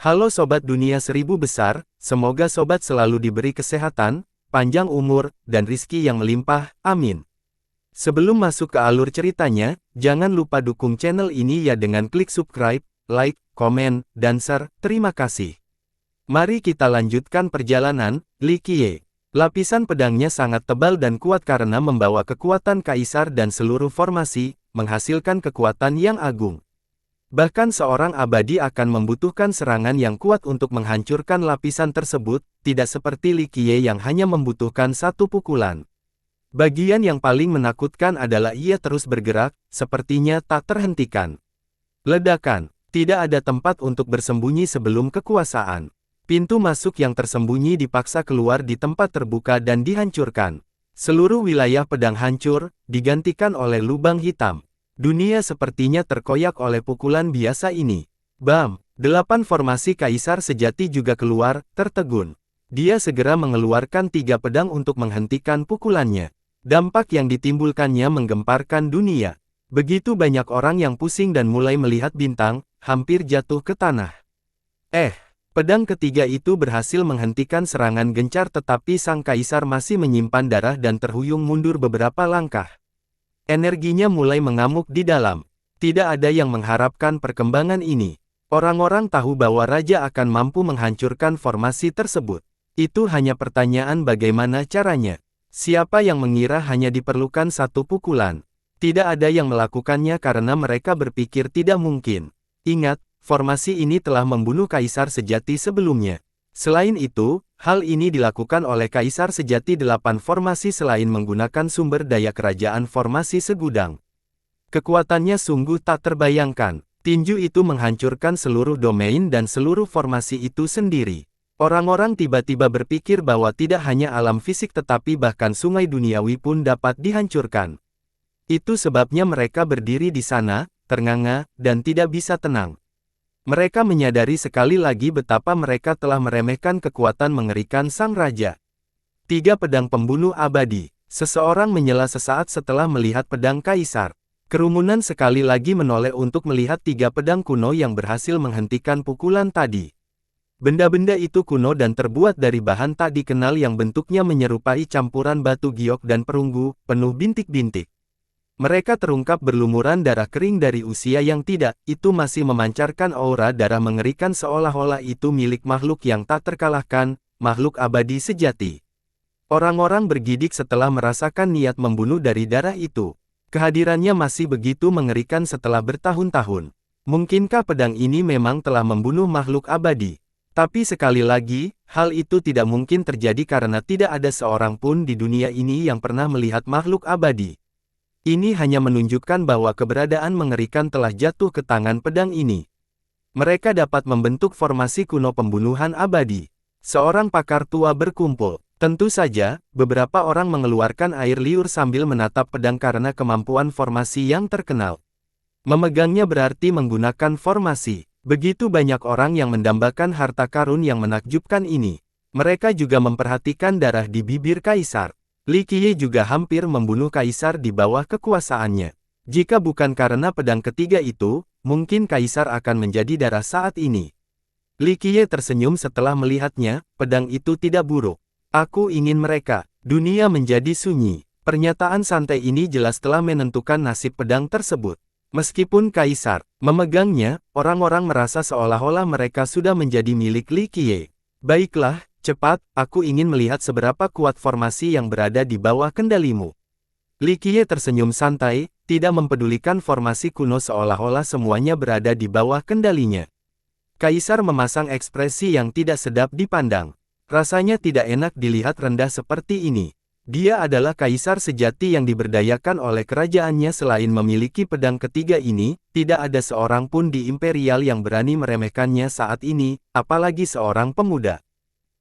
Halo Sobat Dunia Seribu Besar, semoga Sobat selalu diberi kesehatan, panjang umur, dan rizki yang melimpah, amin. Sebelum masuk ke alur ceritanya, jangan lupa dukung channel ini ya dengan klik subscribe, like, komen, dan share, terima kasih. Mari kita lanjutkan perjalanan. Li Qiye. Lapisan pedangnya sangat tebal dan kuat karena membawa kekuatan kaisar dan seluruh formasi, menghasilkan kekuatan yang agung. Bahkan seorang abadi akan membutuhkan serangan yang kuat untuk menghancurkan lapisan tersebut, tidak seperti Li Qiye yang hanya membutuhkan satu pukulan. Bagian yang paling menakutkan adalah ia terus bergerak, sepertinya tak terhentikan. Ledakan. Tidak ada tempat untuk bersembunyi sebelum kekuasaan. Pintu masuk yang tersembunyi dipaksa keluar di tempat terbuka dan dihancurkan. Seluruh wilayah pedang hancur, digantikan oleh lubang hitam. Dunia sepertinya terkoyak oleh pukulan biasa ini. Bam! 8 formasi kaisar sejati juga keluar, tertegun. Dia segera mengeluarkan 3 pedang untuk menghentikan pukulannya. Dampak yang ditimbulkannya menggemparkan dunia. Begitu banyak orang yang pusing dan mulai melihat bintang, hampir jatuh ke tanah. Pedang ketiga itu berhasil menghentikan serangan gencar tetapi sang kaisar masih menyimpan darah dan terhuyung mundur beberapa langkah. Energinya mulai mengamuk di dalam. Tidak ada yang mengharapkan perkembangan ini. Orang-orang tahu bahwa raja akan mampu menghancurkan formasi tersebut. Itu hanya pertanyaan bagaimana caranya. Siapa yang mengira hanya diperlukan satu pukulan? Tidak ada yang melakukannya karena mereka berpikir tidak mungkin. Ingat, formasi ini telah membunuh kaisar sejati sebelumnya. Selain itu, hal ini dilakukan oleh kaisar sejati 8 formasi selain menggunakan sumber daya kerajaan formasi segudang. Kekuatannya sungguh tak terbayangkan. Tinju itu menghancurkan seluruh domain dan seluruh formasi itu sendiri. Orang-orang tiba-tiba berpikir bahwa tidak hanya alam fisik tetapi bahkan sungai duniawi pun dapat dihancurkan. Itu sebabnya mereka berdiri di sana, ternganga, dan tidak bisa tenang. Mereka menyadari sekali lagi betapa mereka telah meremehkan kekuatan mengerikan sang raja. 3 pedang pembunuh abadi. Seseorang menyela sesaat setelah melihat pedang kaisar. Kerumunan sekali lagi menoleh untuk melihat 3 pedang kuno yang berhasil menghentikan pukulan tadi. Benda-benda itu kuno dan terbuat dari bahan tak dikenal yang bentuknya menyerupai campuran batu giok dan perunggu, penuh bintik-bintik. Mereka terungkap berlumuran darah kering dari usia yang tidak, itu masih memancarkan aura darah mengerikan seolah-olah itu milik makhluk yang tak terkalahkan, makhluk abadi sejati. Orang-orang bergidik setelah merasakan niat membunuh dari darah itu. Kehadirannya masih begitu mengerikan setelah bertahun-tahun. Mungkinkah pedang ini memang telah membunuh makhluk abadi? Tapi sekali lagi, hal itu tidak mungkin terjadi karena tidak ada seorang pun di dunia ini yang pernah melihat makhluk abadi. Ini hanya menunjukkan bahwa keberadaan mengerikan telah jatuh ke tangan pedang ini. Mereka dapat membentuk formasi kuno pembunuhan abadi. Seorang pakar tua berkumpul. Tentu saja, beberapa orang mengeluarkan air liur sambil menatap pedang karena kemampuan formasi yang terkenal. Memegangnya berarti menggunakan formasi. Begitu banyak orang yang mendambakan harta karun yang menakjubkan ini. Mereka juga memperhatikan darah di bibir kaisar. Li Qiye juga hampir membunuh kaisar di bawah kekuasaannya. Jika bukan karena pedang ketiga itu, mungkin kaisar akan menjadi darah saat ini. Li Qiye tersenyum setelah melihatnya, pedang itu tidak buruk. Aku ingin mereka. Dunia menjadi sunyi. Pernyataan santai ini jelas telah menentukan nasib pedang tersebut. Meskipun kaisar memegangnya, orang-orang merasa seolah-olah mereka sudah menjadi milik Li Qiye. Baiklah. Cepat, aku ingin melihat seberapa kuat formasi yang berada di bawah kendalimu. Li Qiye tersenyum santai, tidak mempedulikan formasi kuno seolah-olah semuanya berada di bawah kendalinya. Kaisar memasang ekspresi yang tidak sedap dipandang. Rasanya tidak enak dilihat rendah seperti ini. Dia adalah kaisar sejati yang diberdayakan oleh kerajaannya selain memiliki pedang ketiga ini, tidak ada seorang pun di imperial yang berani meremehkannya saat ini, apalagi seorang pemuda.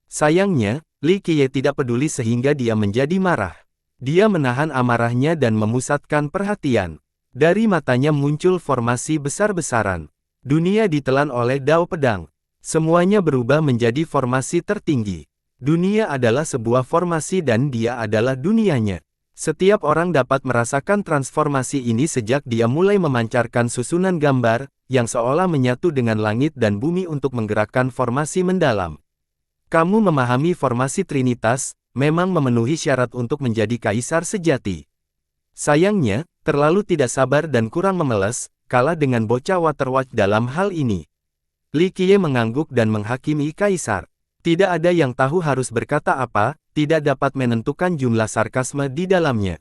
Sayangnya, Li Qiye tidak peduli sehingga dia menjadi marah. Dia menahan amarahnya dan memusatkan perhatian. Dari matanya muncul formasi besar-besaran. Dunia ditelan oleh dao pedang. Semuanya berubah menjadi formasi tertinggi. Dunia adalah sebuah formasi dan dia adalah dunianya. Setiap orang dapat merasakan transformasi ini sejak dia mulai memancarkan susunan gambar, yang seolah menyatu dengan langit dan bumi untuk menggerakkan formasi mendalam. Kamu memahami formasi Trinitas, memang memenuhi syarat untuk menjadi kaisar sejati. Sayangnya, terlalu tidak sabar dan kurang memeles, kalah dengan bocah Waterwatch dalam hal ini. Li Qiye mengangguk dan menghakimi kaisar. Tidak ada yang tahu harus berkata apa, tidak dapat menentukan jumlah sarkasme di dalamnya.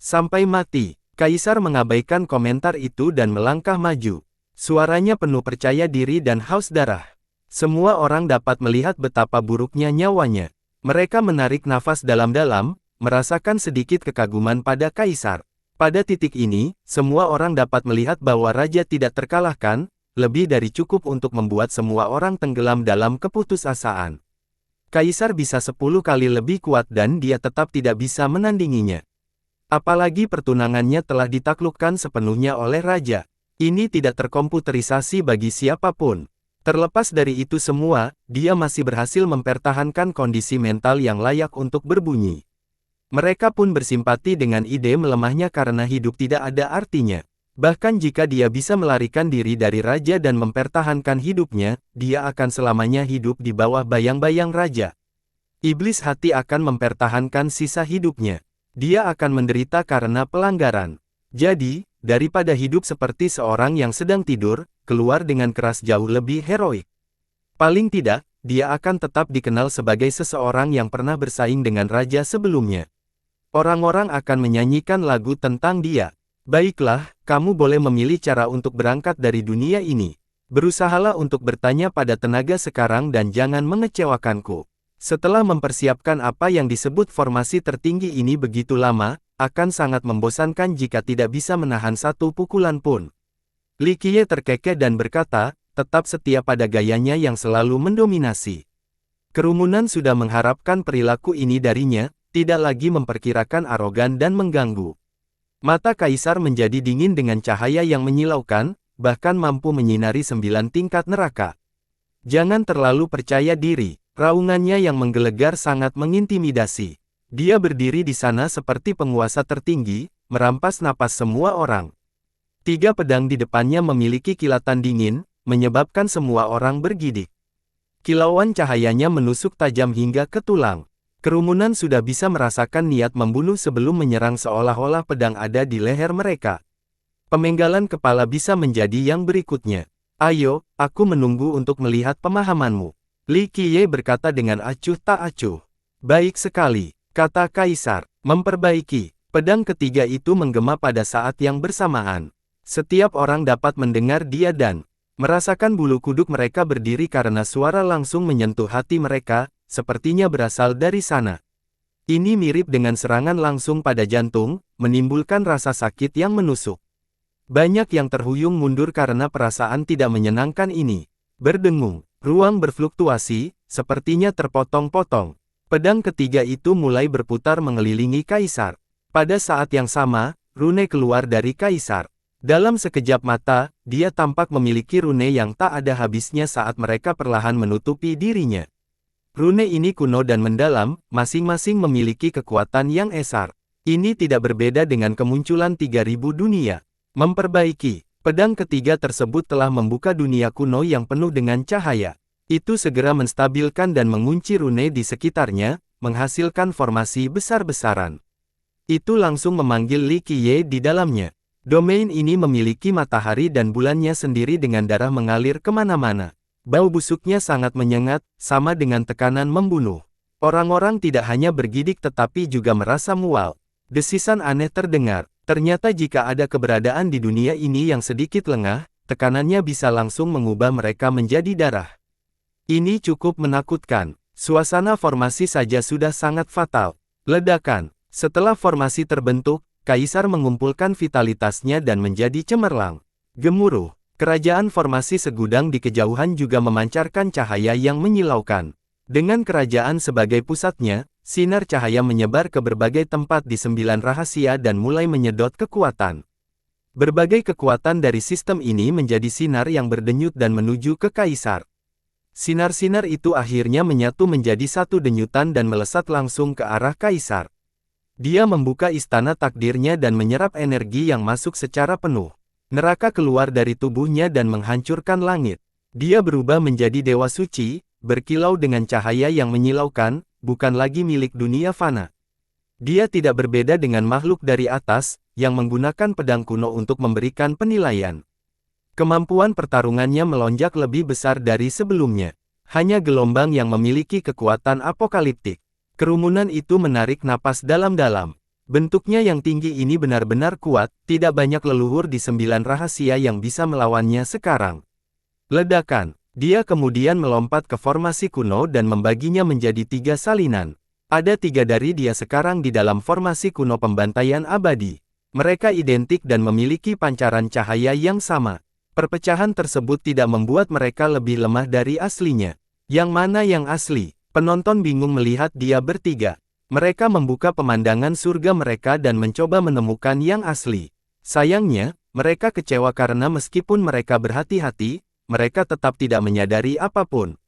Sampai mati, kaisar mengabaikan komentar itu dan melangkah maju. Suaranya penuh percaya diri dan haus darah. Semua orang dapat melihat betapa buruknya nyawanya. Mereka menarik nafas dalam-dalam, merasakan sedikit kekaguman pada kaisar. Pada titik ini, semua orang dapat melihat bahwa raja tidak terkalahkan, lebih dari cukup untuk membuat semua orang tenggelam dalam keputusasaan. Kaisar bisa 10 kali lebih kuat dan dia tetap tidak bisa menandinginya. Apalagi pertunangannya telah ditaklukkan sepenuhnya oleh raja. Ini tidak terkomputerisasi bagi siapapun. Terlepas dari itu semua, dia masih berhasil mempertahankan kondisi mental yang layak untuk berbunyi. Mereka pun bersimpati dengan ide melemahnya karena hidup tidak ada artinya. Bahkan jika dia bisa melarikan diri dari raja dan mempertahankan hidupnya, dia akan selamanya hidup di bawah bayang-bayang raja. Iblis hati akan mempertahankan sisa hidupnya. Dia akan menderita karena pelanggaran. Jadi, daripada hidup seperti seorang yang sedang tidur, keluar dengan keras jauh lebih heroik. Paling tidak, dia akan tetap dikenal sebagai seseorang yang pernah bersaing dengan raja sebelumnya. Orang-orang akan menyanyikan lagu tentang dia. Baiklah, kamu boleh memilih cara untuk berangkat dari dunia ini. Berusahalah untuk bertanya pada tenaga sekarang dan jangan mengecewakanku. Setelah mempersiapkan apa yang disebut formasi tertinggi ini begitu lama, akan sangat membosankan jika tidak bisa menahan satu pukulan pun. Li Qiye terkekeh dan berkata, tetap setia pada gayanya yang selalu mendominasi. Kerumunan sudah mengharapkan perilaku ini darinya, tidak lagi memperkirakan arogan dan mengganggu. Mata kaisar menjadi dingin dengan cahaya yang menyilaukan, bahkan mampu menyinari 9 tingkat neraka. Jangan terlalu percaya diri, raungannya yang menggelegar sangat mengintimidasi. Dia berdiri di sana seperti penguasa tertinggi, merampas napas semua orang. 3 pedang di depannya memiliki kilatan dingin, menyebabkan semua orang bergidik. Kilauan cahayanya menusuk tajam hingga ke tulang. Kerumunan sudah bisa merasakan niat membunuh sebelum menyerang seolah-olah pedang ada di leher mereka. Pemenggalan kepala bisa menjadi yang berikutnya. Ayo, aku menunggu untuk melihat pemahamanmu. Li Qiye berkata dengan acuh tak acuh. Baik sekali, kata kaisar. Memperbaiki. Pedang ketiga itu menggema pada saat yang bersamaan. Setiap orang dapat mendengar dia dan merasakan bulu kuduk mereka berdiri karena suara langsung menyentuh hati mereka, sepertinya berasal dari sana. Ini mirip dengan serangan langsung pada jantung, menimbulkan rasa sakit yang menusuk. Banyak yang terhuyung mundur karena perasaan tidak menyenangkan ini. Berdengung, ruang berfluktuasi, sepertinya terpotong-potong. Pedang ketiga itu mulai berputar mengelilingi kaisar. Pada saat yang sama, rune keluar dari kaisar. Dalam sekejap mata, dia tampak memiliki rune yang tak ada habisnya saat mereka perlahan menutupi dirinya. Rune ini kuno dan mendalam, masing-masing memiliki kekuatan yang esar. Ini tidak berbeda dengan kemunculan 3000 dunia. Memperbaiki, pedang ketiga tersebut telah membuka dunia kuno yang penuh dengan cahaya. Itu segera menstabilkan dan mengunci rune di sekitarnya, menghasilkan formasi besar-besaran. Itu langsung memanggil Li Qiye di dalamnya. Domain ini memiliki matahari dan bulannya sendiri dengan darah mengalir kemana-mana. Bau busuknya sangat menyengat, sama dengan tekanan membunuh. Orang-orang tidak hanya bergidik tetapi juga merasa mual. Desisan aneh terdengar. Ternyata jika ada keberadaan di dunia ini yang sedikit lengah, tekanannya bisa langsung mengubah mereka menjadi darah. Ini cukup menakutkan. Suasana formasi saja sudah sangat fatal. Ledakan. Setelah formasi terbentuk, kaisar mengumpulkan vitalitasnya dan menjadi cemerlang. Gemuruh. Kerajaan formasi segudang di kejauhan juga memancarkan cahaya yang menyilaukan. Dengan kerajaan sebagai pusatnya, sinar cahaya menyebar ke berbagai tempat di 9 rahasia dan mulai menyedot kekuatan. Berbagai kekuatan dari sistem ini menjadi sinar yang berdenyut dan menuju ke kaisar. Sinar-sinar itu akhirnya menyatu menjadi satu denyutan dan melesat langsung ke arah kaisar. Dia membuka istana takdirnya dan menyerap energi yang masuk secara penuh. Neraka keluar dari tubuhnya dan menghancurkan langit. Dia berubah menjadi dewa suci, berkilau dengan cahaya yang menyilaukan, bukan lagi milik dunia fana. Dia tidak berbeda dengan makhluk dari atas, yang menggunakan pedang kuno untuk memberikan penilaian. Kemampuan pertarungannya melonjak lebih besar dari sebelumnya. Hanya gelombang yang memiliki kekuatan apokaliptik. Kerumunan itu menarik napas dalam-dalam. Bentuknya yang tinggi ini benar-benar kuat, tidak banyak leluhur di 9 rahasia yang bisa melawannya sekarang. Ledakan. Dia kemudian melompat ke formasi kuno dan membaginya menjadi 3 salinan. Ada 3 dari dia sekarang di dalam formasi kuno pembantaian abadi. Mereka identik dan memiliki pancaran cahaya yang sama. Perpecahan tersebut tidak membuat mereka lebih lemah dari aslinya. Yang mana yang asli? Penonton bingung melihat dia bertiga. Mereka membuka pemandangan surga mereka dan mencoba menemukan yang asli. Sayangnya, mereka kecewa karena meskipun mereka berhati-hati, mereka tetap tidak menyadari apapun.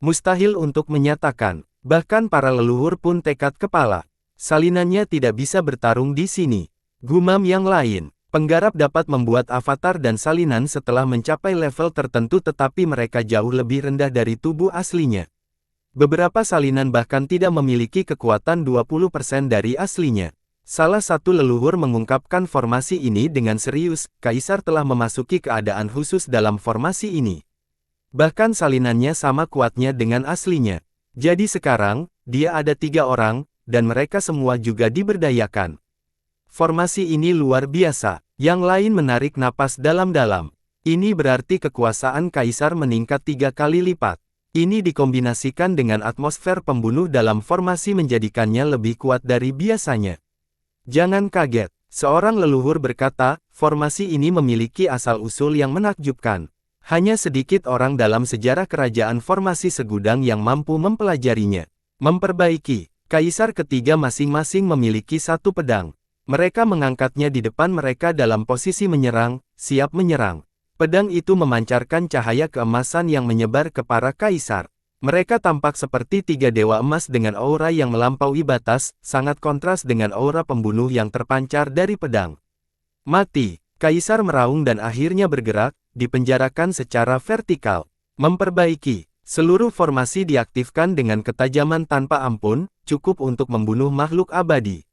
Mustahil untuk menyatakan. Bahkan para leluhur pun tekad kepala. Salinannya tidak bisa bertarung di sini. Gumam yang lain. Penggarap dapat membuat avatar dan salinan setelah mencapai level tertentu tetapi mereka jauh lebih rendah dari tubuh aslinya. Beberapa salinan bahkan tidak memiliki kekuatan 20% dari aslinya. Salah satu leluhur mengungkapkan formasi ini dengan serius, Kaisar telah memasuki keadaan khusus dalam formasi ini. Bahkan salinannya sama kuatnya dengan aslinya. Jadi sekarang, dia ada 3 orang, dan mereka semua juga diberdayakan. Formasi ini luar biasa. Yang lain menarik napas dalam-dalam. Ini berarti kekuasaan Kaisar meningkat 3 kali lipat. Ini dikombinasikan dengan atmosfer pembunuh dalam formasi menjadikannya lebih kuat dari biasanya. Jangan kaget, seorang leluhur berkata, formasi ini memiliki asal-usul yang menakjubkan. Hanya sedikit orang dalam sejarah kerajaan formasi segudang yang mampu mempelajarinya. Memperbaiki, Kaisar ketiga masing-masing memiliki 1 pedang. Mereka mengangkatnya di depan mereka dalam posisi menyerang, siap menyerang. Pedang itu memancarkan cahaya keemasan yang menyebar ke para kaisar. Mereka tampak seperti 3 dewa emas dengan aura yang melampaui batas, sangat kontras dengan aura pembunuh yang terpancar dari pedang. Mati, Kaisar meraung dan akhirnya bergerak, dipenjarakan secara vertikal. Memperbaiki, seluruh formasi diaktifkan dengan ketajaman tanpa ampun, cukup untuk membunuh makhluk abadi.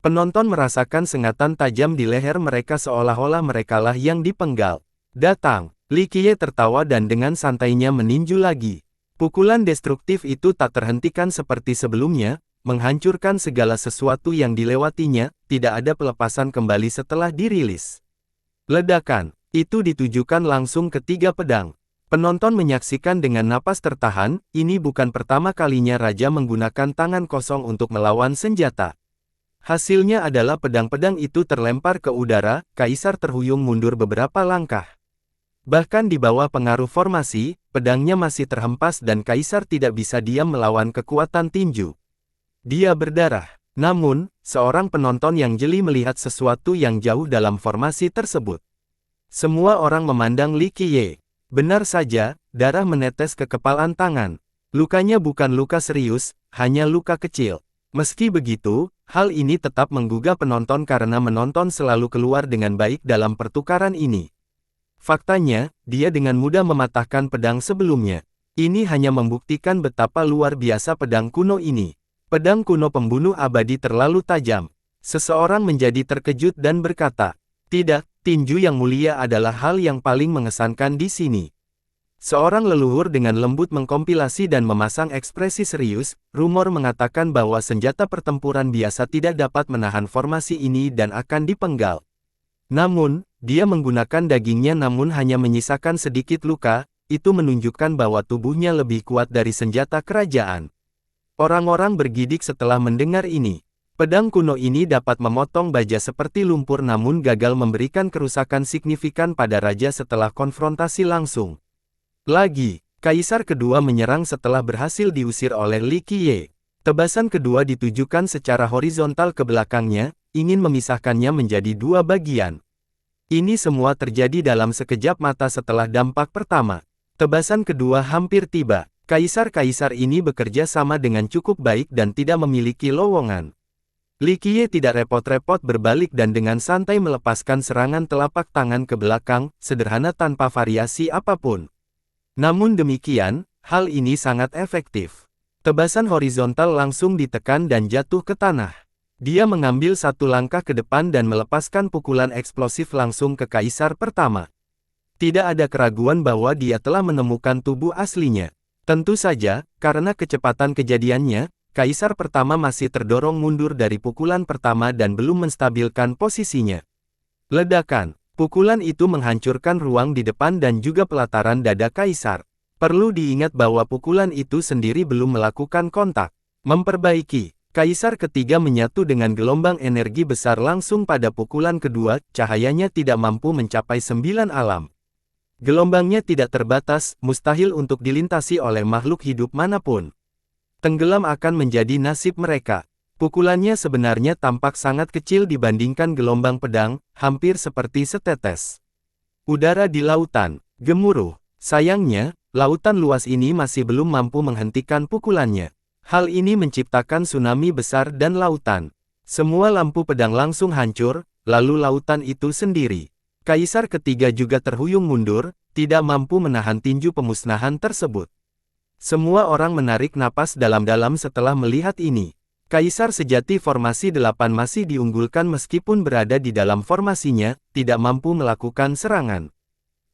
Penonton merasakan sengatan tajam di leher mereka seolah-olah merekalah yang dipenggal. Datang, Li Qiye tertawa dan dengan santainya meninju lagi. Pukulan destruktif itu tak terhentikan seperti sebelumnya, menghancurkan segala sesuatu yang dilewatinya, tidak ada pelepasan kembali setelah dirilis. Ledakan, itu ditujukan langsung ke 3 pedang. Penonton menyaksikan dengan napas tertahan, ini bukan pertama kalinya Raja menggunakan tangan kosong untuk melawan senjata. Hasilnya adalah pedang-pedang itu terlempar ke udara, Kaisar terhuyung mundur beberapa langkah. Bahkan di bawah pengaruh formasi, pedangnya masih terhempas dan Kaisar tidak bisa diam melawan kekuatan tinju. Dia berdarah. Namun, seorang penonton yang jeli melihat sesuatu yang jauh dalam formasi tersebut. Semua orang memandang Li Qiye. Benar saja, darah menetes ke kepalan tangan. Lukanya bukan luka serius, hanya luka kecil. Meski begitu, hal ini tetap menggugah penonton karena menonton selalu keluar dengan baik dalam pertukaran ini. Faktanya, dia dengan mudah mematahkan pedang sebelumnya. Ini hanya membuktikan betapa luar biasa pedang kuno ini. Pedang kuno pembunuh abadi terlalu tajam. Seseorang menjadi terkejut dan berkata, "Tidak, tinju yang mulia adalah hal yang paling mengesankan di sini." Seorang leluhur dengan lembut mengkompilasi dan memasang ekspresi serius, rumor mengatakan bahwa senjata pertempuran biasa tidak dapat menahan formasi ini dan akan dipenggal. Namun, dia menggunakan dagingnya namun hanya menyisakan sedikit luka, itu menunjukkan bahwa tubuhnya lebih kuat dari senjata kerajaan. Orang-orang bergidik setelah mendengar ini. Pedang kuno ini dapat memotong baja seperti lumpur namun gagal memberikan kerusakan signifikan pada raja setelah konfrontasi langsung. Lagi, Kaisar kedua menyerang setelah berhasil diusir oleh Li Qiye. Tebasan kedua ditujukan secara horizontal ke belakangnya, ingin memisahkannya menjadi 2 bagian. Ini semua terjadi dalam sekejap mata setelah dampak pertama. Tebasan kedua hampir tiba. Kaisar-kaisar ini bekerja sama dengan cukup baik dan tidak memiliki lowongan. Li Qiye tidak repot-repot berbalik dan dengan santai melepaskan serangan telapak tangan ke belakang, sederhana tanpa variasi apapun. Namun demikian, hal ini sangat efektif. Tebasan horizontal langsung ditekan dan jatuh ke tanah. Dia mengambil satu langkah ke depan dan melepaskan pukulan eksplosif langsung ke kaisar pertama. Tidak ada keraguan bahwa dia telah menemukan tubuh aslinya. Tentu saja, karena kecepatan kejadiannya, kaisar pertama masih terdorong mundur dari pukulan pertama dan belum menstabilkan posisinya. Ledakan. Pukulan itu menghancurkan ruang di depan dan juga pelataran dada kaisar. Perlu diingat bahwa pukulan itu sendiri belum melakukan kontak. Memperbaiki. Kaisar ketiga menyatu dengan gelombang energi besar langsung pada pukulan kedua, cahayanya tidak mampu mencapai 9 alam. Gelombangnya tidak terbatas, mustahil untuk dilintasi oleh makhluk hidup manapun. Tenggelam akan menjadi nasib mereka. Pukulannya sebenarnya tampak sangat kecil dibandingkan gelombang pedang, hampir seperti setetes udara di lautan. Gemuruh. Sayangnya, lautan luas ini masih belum mampu menghentikan pukulannya. Hal ini menciptakan tsunami besar dan lautan. Semua lampu pedang langsung hancur, lalu lautan itu sendiri. Kaisar ketiga juga terhuyung mundur, tidak mampu menahan tinju pemusnahan tersebut. Semua orang menarik napas dalam-dalam setelah melihat ini. Kaisar sejati formasi 8 masih diunggulkan meskipun berada di dalam formasinya, tidak mampu melakukan serangan.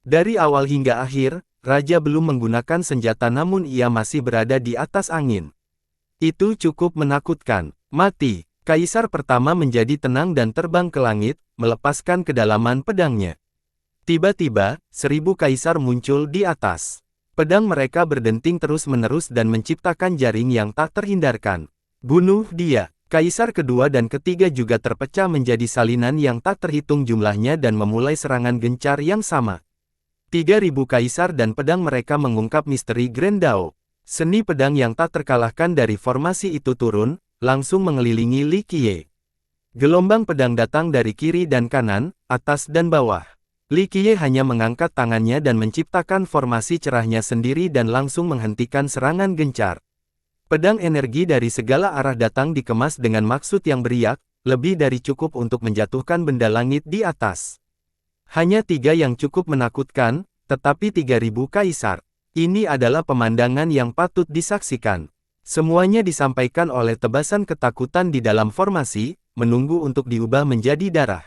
Dari awal hingga akhir, Raja belum menggunakan senjata namun ia masih berada di atas angin. Itu cukup menakutkan. Mati. Kaisar pertama menjadi tenang dan terbang ke langit, melepaskan kedalaman pedangnya. Tiba-tiba, 1000 kaisar muncul di atas. Pedang mereka berdenting terus-menerus dan menciptakan jaring yang tak terhindarkan. Bunuh dia. Kaisar kedua dan ketiga juga terpecah menjadi salinan yang tak terhitung jumlahnya dan memulai serangan gencar yang sama. 3000 kaisar dan pedang mereka mengungkap misteri Grand Dao. Seni pedang yang tak terkalahkan dari formasi itu turun, langsung mengelilingi Li Qiye. Gelombang pedang datang dari kiri dan kanan, atas dan bawah. Li Qiye hanya mengangkat tangannya dan menciptakan formasi cerahnya sendiri dan langsung menghentikan serangan gencar. Pedang energi dari segala arah datang dikemas dengan maksud yang beriak, lebih dari cukup untuk menjatuhkan benda langit di atas. Hanya 3 yang cukup menakutkan, tetapi 3000 kaisar. Ini adalah pemandangan yang patut disaksikan. Semuanya disampaikan oleh tebasan ketakutan di dalam formasi, menunggu untuk diubah menjadi darah.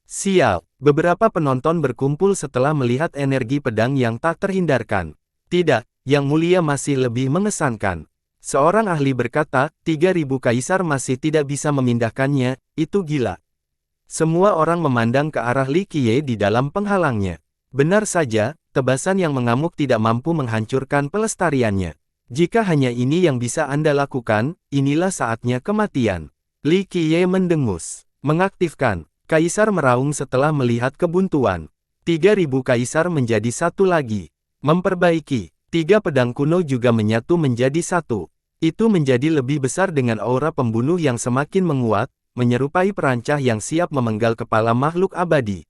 Sial, beberapa penonton berkumpul setelah melihat energi pedang yang tak terhindarkan. Tidak, yang mulia masih lebih mengesankan. Seorang ahli berkata, 3000 kaisar masih tidak bisa memindahkannya, itu gila. Semua orang memandang ke arah Li Qiye di dalam penghalangnya. Benar saja, tebasan yang mengamuk tidak mampu menghancurkan pelestariannya. Jika hanya ini yang bisa Anda lakukan, inilah saatnya kematian. Li Qiye mendengus. Mengaktifkan. Kaisar meraung setelah melihat kebuntuan. 3000 kaisar menjadi satu lagi. Memperbaiki. 3 pedang kuno juga menyatu menjadi satu. Itu menjadi lebih besar dengan aura pembunuh yang semakin menguat, menyerupai perancah yang siap memenggal kepala makhluk abadi.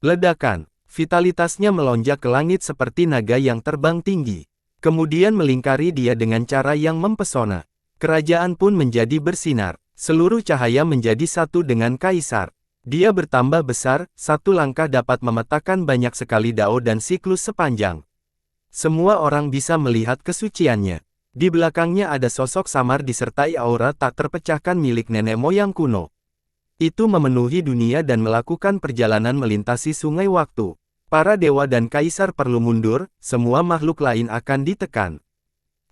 Ledakan. Vitalitasnya melonjak ke langit seperti naga yang terbang tinggi. Kemudian melingkari dia dengan cara yang mempesona. Kerajaan pun menjadi bersinar. Seluruh cahaya menjadi satu dengan kaisar. Dia bertambah besar, satu langkah dapat memetakan banyak sekali dao dan siklus sepanjang. Semua orang bisa melihat kesuciannya. Di belakangnya ada sosok samar disertai aura tak terpecahkan milik nenek moyang kuno. Itu memenuhi dunia dan melakukan perjalanan melintasi sungai waktu. Para dewa dan kaisar perlu mundur, semua makhluk lain akan ditekan.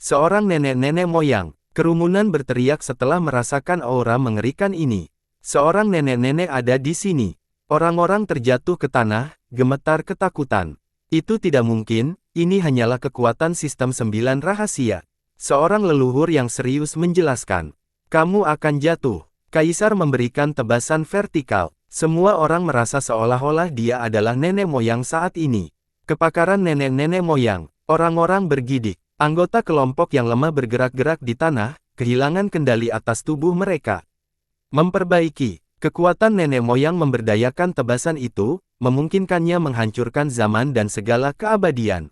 Seorang nenek-nenek moyang, kerumunan berteriak setelah merasakan aura mengerikan ini. Seorang nenek-nenek ada di sini. Orang-orang terjatuh ke tanah, gemetar ketakutan. Itu tidak mungkin, ini hanyalah kekuatan sistem 9 rahasia. Seorang leluhur yang serius menjelaskan. Kamu akan jatuh. Kaisar memberikan tebasan vertikal. Semua orang merasa seolah-olah dia adalah nenek moyang saat ini. Kepakaran nenek-nenek moyang. Orang-orang bergidik. Anggota kelompok yang lemah bergerak-gerak di tanah, kehilangan kendali atas tubuh mereka. Memperbaiki. Kekuatan nenek moyang memberdayakan tebasan itu, memungkinkannya menghancurkan zaman dan segala keabadian.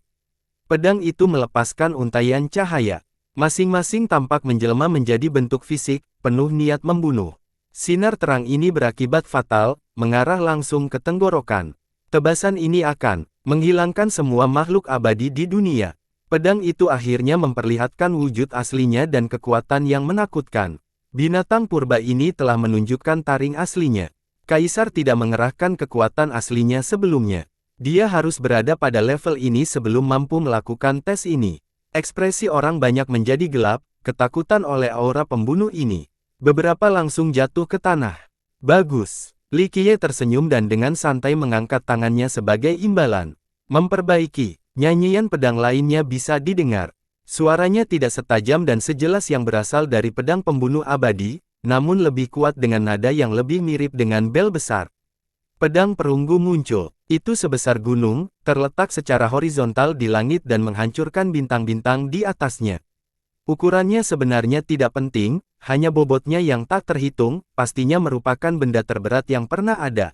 Pedang itu melepaskan untaian cahaya. Masing-masing tampak menjelma menjadi bentuk fisik, penuh niat membunuh. Sinar terang ini berakibat fatal, mengarah langsung ke tenggorokan. Tebasan ini akan menghilangkan semua makhluk abadi di dunia. Pedang itu akhirnya memperlihatkan wujud aslinya dan kekuatan yang menakutkan. Binatang purba ini telah menunjukkan taring aslinya. Kaisar tidak mengerahkan kekuatan aslinya sebelumnya. Dia harus berada pada level ini sebelum mampu melakukan tes ini. Ekspresi orang banyak menjadi gelap, ketakutan oleh aura pembunuh ini. Beberapa langsung jatuh ke tanah. Bagus. Li Qiye tersenyum dan dengan santai mengangkat tangannya sebagai imbalan. Memperbaiki. Nyanyian pedang lainnya bisa didengar. Suaranya tidak setajam dan sejelas yang berasal dari pedang pembunuh abadi, namun lebih kuat dengan nada yang lebih mirip dengan bel besar. Pedang perunggu muncul. Itu sebesar gunung, terletak secara horizontal di langit dan menghancurkan bintang-bintang di atasnya. Ukurannya sebenarnya tidak penting, hanya bobotnya yang tak terhitung, pastinya merupakan benda terberat yang pernah ada.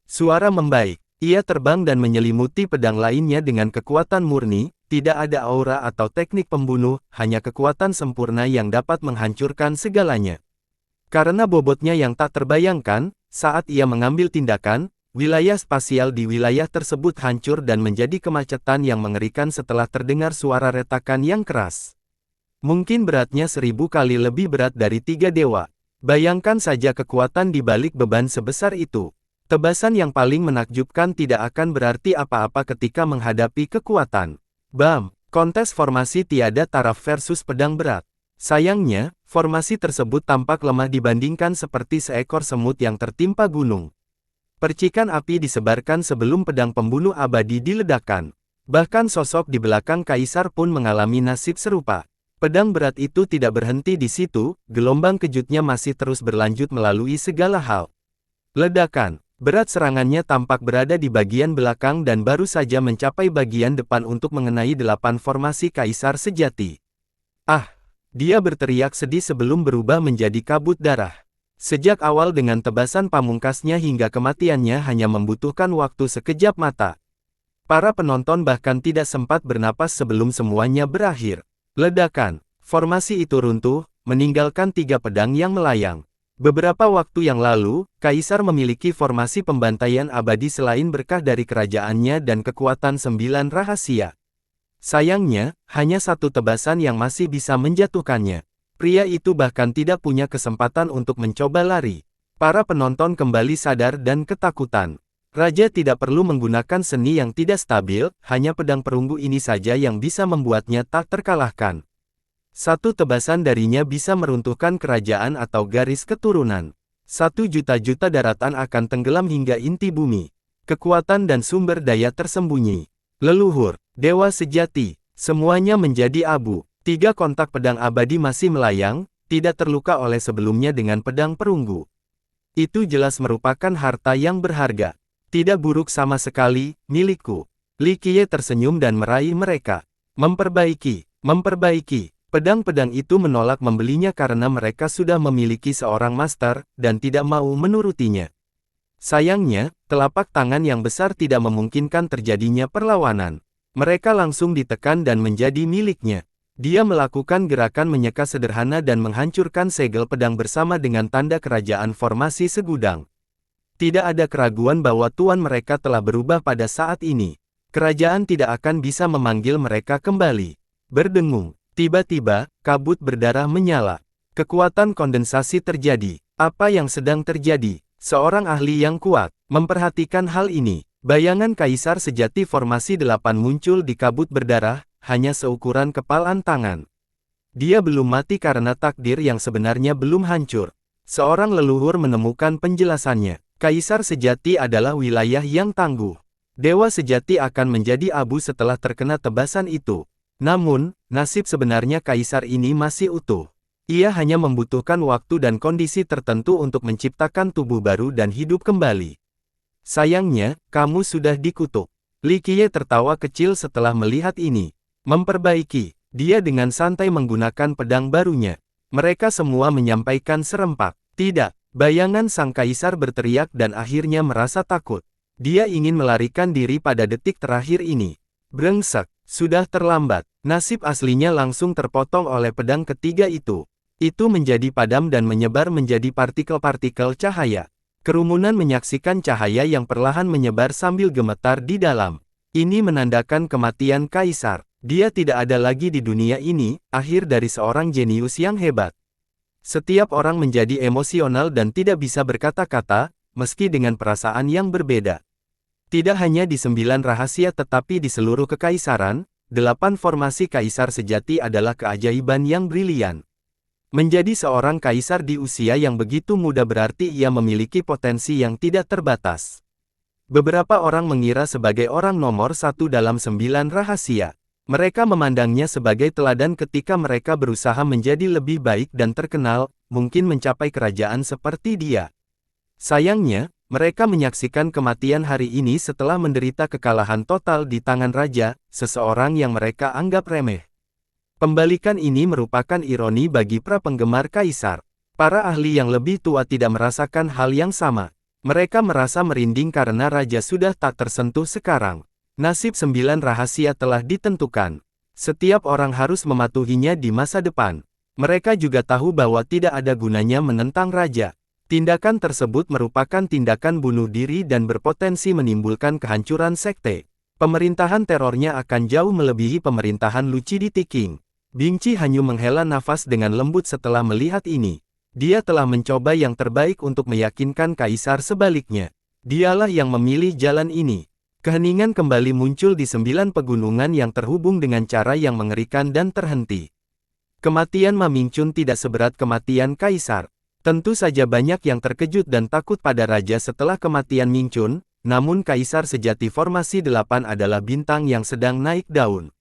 Suara membaik. Ia terbang dan menyelimuti pedang lainnya dengan kekuatan murni, tidak ada aura atau teknik pembunuh, hanya kekuatan sempurna yang dapat menghancurkan segalanya. Karena bobotnya yang tak terbayangkan, saat ia mengambil tindakan, wilayah spasial di wilayah tersebut hancur dan menjadi kemacetan yang mengerikan setelah terdengar suara retakan yang keras. Mungkin beratnya 1000 kali lebih berat dari 3 dewa. Bayangkan saja kekuatan di balik beban sebesar itu. Tebasan yang paling menakjubkan tidak akan berarti apa-apa ketika menghadapi kekuatan. Bam! Kontes formasi tiada taraf versus pedang berat. Sayangnya, formasi tersebut tampak lemah dibandingkan seperti seekor semut yang tertimpa gunung. Percikan api disebarkan sebelum pedang pembunuh abadi diledakkan. Bahkan sosok di belakang kaisar pun mengalami nasib serupa. Pedang berat itu tidak berhenti di situ, gelombang kejutnya masih terus berlanjut melalui segala hal. Ledakan, berat serangannya tampak berada di bagian belakang dan baru saja mencapai bagian depan untuk mengenai 8 formasi kaisar sejati. Ah! Dia berteriak sedih sebelum berubah menjadi kabut darah. Sejak awal dengan tebasan pamungkasnya hingga kematiannya hanya membutuhkan waktu sekejap mata. Para penonton bahkan tidak sempat bernapas sebelum semuanya berakhir. Ledakan, formasi itu runtuh, meninggalkan 3 pedang yang melayang. Beberapa waktu yang lalu, Kaisar memiliki formasi pembantaian abadi selain berkah dari kerajaannya dan kekuatan 9 rahasia. Sayangnya, hanya 1 tebasan yang masih bisa menjatuhkannya. Pria itu bahkan tidak punya kesempatan untuk mencoba lari. Para penonton kembali sadar dan ketakutan. Raja tidak perlu menggunakan seni yang tidak stabil, hanya pedang perunggu ini saja yang bisa membuatnya tak terkalahkan. 1 tebasan darinya bisa meruntuhkan kerajaan atau garis keturunan. 1 juta-juta daratan akan tenggelam hingga inti bumi. Kekuatan dan sumber daya tersembunyi. Leluhur, dewa sejati, semuanya menjadi abu. 3 kontak pedang abadi masih melayang, tidak terluka oleh sebelumnya dengan pedang perunggu. Itu jelas merupakan harta yang berharga. Tidak buruk sama sekali, milikku. Li Qiye tersenyum dan meraih mereka. Memperbaiki. Pedang-pedang itu menolak membelinya karena mereka sudah memiliki seorang master, dan tidak mau menurutinya. Sayangnya, telapak tangan yang besar tidak memungkinkan terjadinya perlawanan. Mereka langsung ditekan dan menjadi miliknya. Dia melakukan gerakan menyeka sederhana dan menghancurkan segel pedang bersama dengan tanda kerajaan formasi segudang. Tidak ada keraguan bahwa tuan mereka telah berubah pada saat ini. Kerajaan tidak akan bisa memanggil mereka kembali. Berdengung. Tiba-tiba, kabut berdarah menyala. Kekuatan kondensasi terjadi. Apa yang sedang terjadi? Seorang ahli yang kuat memperhatikan hal ini. Bayangan kaisar sejati formasi 8 muncul di kabut berdarah, hanya seukuran kepalan tangan. Dia belum mati karena takdir yang sebenarnya belum hancur. Seorang leluhur menemukan penjelasannya. Kaisar sejati adalah wilayah yang tangguh. Dewa sejati akan menjadi abu setelah terkena tebasan itu. Namun, nasib sebenarnya kaisar ini masih utuh. Ia hanya membutuhkan waktu dan kondisi tertentu untuk menciptakan tubuh baru dan hidup kembali. Sayangnya, kamu sudah dikutuk. Li Qiye tertawa kecil setelah melihat ini. Memperbaiki. Dia dengan santai menggunakan pedang barunya. Mereka semua menyampaikan serempak. Tidak. Bayangan sang kaisar berteriak dan akhirnya merasa takut. Dia ingin melarikan diri pada detik terakhir ini. Brengsek, sudah terlambat. Nasib aslinya langsung terpotong oleh pedang ketiga itu. Itu menjadi padam dan menyebar menjadi partikel-partikel cahaya. Kerumunan menyaksikan cahaya yang perlahan menyebar sambil gemetar di dalam. Ini menandakan kematian kaisar. Dia tidak ada lagi di dunia ini, akhir dari seorang jenius yang hebat. Setiap orang menjadi emosional dan tidak bisa berkata-kata, meski dengan perasaan yang berbeda. Tidak hanya di 9 rahasia tetapi di seluruh kekaisaran, 8 formasi kaisar sejati adalah keajaiban yang brilian. Menjadi seorang kaisar di usia yang begitu muda berarti ia memiliki potensi yang tidak terbatas. Beberapa orang mengira sebagai orang nomor 1 dalam 9 rahasia. Mereka memandangnya sebagai teladan ketika mereka berusaha menjadi lebih baik dan terkenal, mungkin mencapai kerajaan seperti dia. Sayangnya, mereka menyaksikan kematian hari ini setelah menderita kekalahan total di tangan raja, seseorang yang mereka anggap remeh. Pembalikan ini merupakan ironi bagi para penggemar kaisar. Para ahli yang lebih tua tidak merasakan hal yang sama. Mereka merasa merinding karena raja sudah tak tersentuh sekarang. Nasib 9 rahasia telah ditentukan. Setiap orang harus mematuhinya di masa depan. Mereka juga tahu bahwa tidak ada gunanya menentang raja. Tindakan tersebut merupakan tindakan bunuh diri dan berpotensi menimbulkan kehancuran sekte. Pemerintahan terornya akan jauh melebihi pemerintahan Lucidity King. Bingci Hanyu menghela nafas dengan lembut setelah melihat ini. Dia telah mencoba yang terbaik untuk meyakinkan kaisar sebaliknya. Dialah yang memilih jalan ini. Keheningan kembali muncul di 9 pegunungan yang terhubung dengan cara yang mengerikan dan terhenti. Kematian Ma Mingchun tidak seberat kematian kaisar. Tentu saja banyak yang terkejut dan takut pada raja setelah kematian Mingchun, namun kaisar sejati formasi 8 adalah bintang yang sedang naik daun.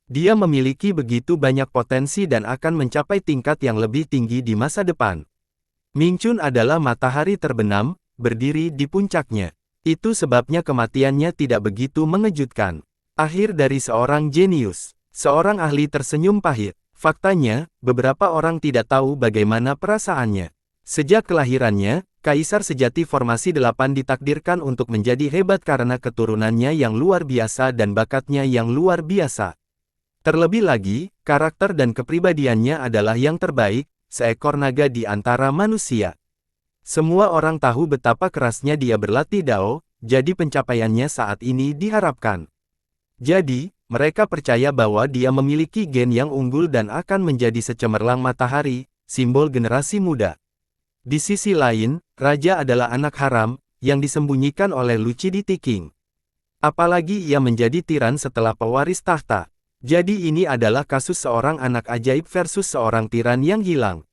Dia memiliki begitu banyak potensi dan akan mencapai tingkat yang lebih tinggi di masa depan. Mingchun adalah matahari terbenam, berdiri di puncaknya. Itu sebabnya kematiannya tidak begitu mengejutkan. Akhir dari seorang jenius. Seorang ahli tersenyum pahit. Faktanya, beberapa orang tidak tahu bagaimana perasaannya. Sejak kelahirannya, kaisar sejati formasi 8 ditakdirkan untuk menjadi hebat karena keturunannya yang luar biasa dan bakatnya yang luar biasa. Terlebih lagi, karakter dan kepribadiannya adalah yang terbaik, seekor naga di antara manusia. Semua orang tahu betapa kerasnya dia berlatih Dao, jadi pencapaiannya saat ini diharapkan. Jadi, mereka percaya bahwa dia memiliki gen yang unggul dan akan menjadi secemerlang matahari, simbol generasi muda. Di sisi lain, raja adalah anak haram, yang disembunyikan oleh Lucidity King. Apalagi ia menjadi tiran setelah pewaris tahta. Jadi ini adalah kasus seorang anak ajaib versus seorang tiran yang hilang.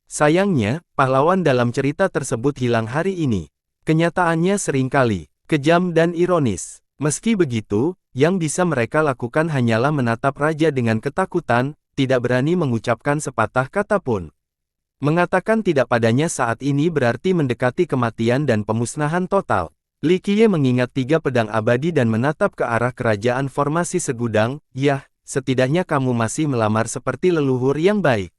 Sayangnya, pahlawan dalam cerita tersebut hilang hari ini. Kenyataannya seringkali kejam dan ironis. Meski begitu, yang bisa mereka lakukan hanyalah menatap raja dengan ketakutan, tidak berani mengucapkan sepatah kata pun. Mengatakan tidak padanya saat ini berarti mendekati kematian dan pemusnahan total. Li Qiye mengingat 3 pedang abadi dan menatap ke arah kerajaan formasi segudang, "Yah, setidaknya kamu masih melamar seperti leluhur yang baik."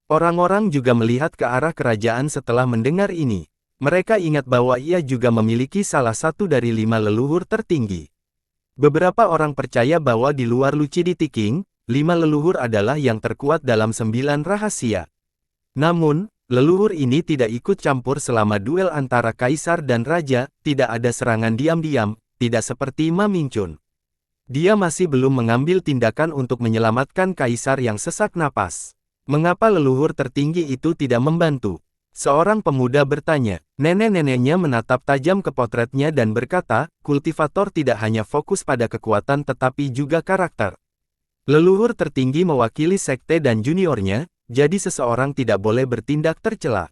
Orang-orang juga melihat ke arah kerajaan setelah mendengar ini. Mereka ingat bahwa ia juga memiliki salah satu dari 5 leluhur tertinggi. Beberapa orang percaya bahwa di luar Lucidity King, 5 leluhur adalah yang terkuat dalam 9 rahasia. Namun, leluhur ini tidak ikut campur selama duel antara kaisar dan raja, tidak ada serangan diam-diam, tidak seperti Ma Mingchun. Dia masih belum mengambil tindakan untuk menyelamatkan kaisar yang sesak napas. Mengapa leluhur tertinggi itu tidak membantu? Seorang pemuda bertanya. Nenek-neneknya menatap tajam ke potretnya dan berkata, kultivator tidak hanya fokus pada kekuatan tetapi juga karakter. Leluhur tertinggi mewakili sekte dan juniornya, jadi seseorang tidak boleh bertindak tercela.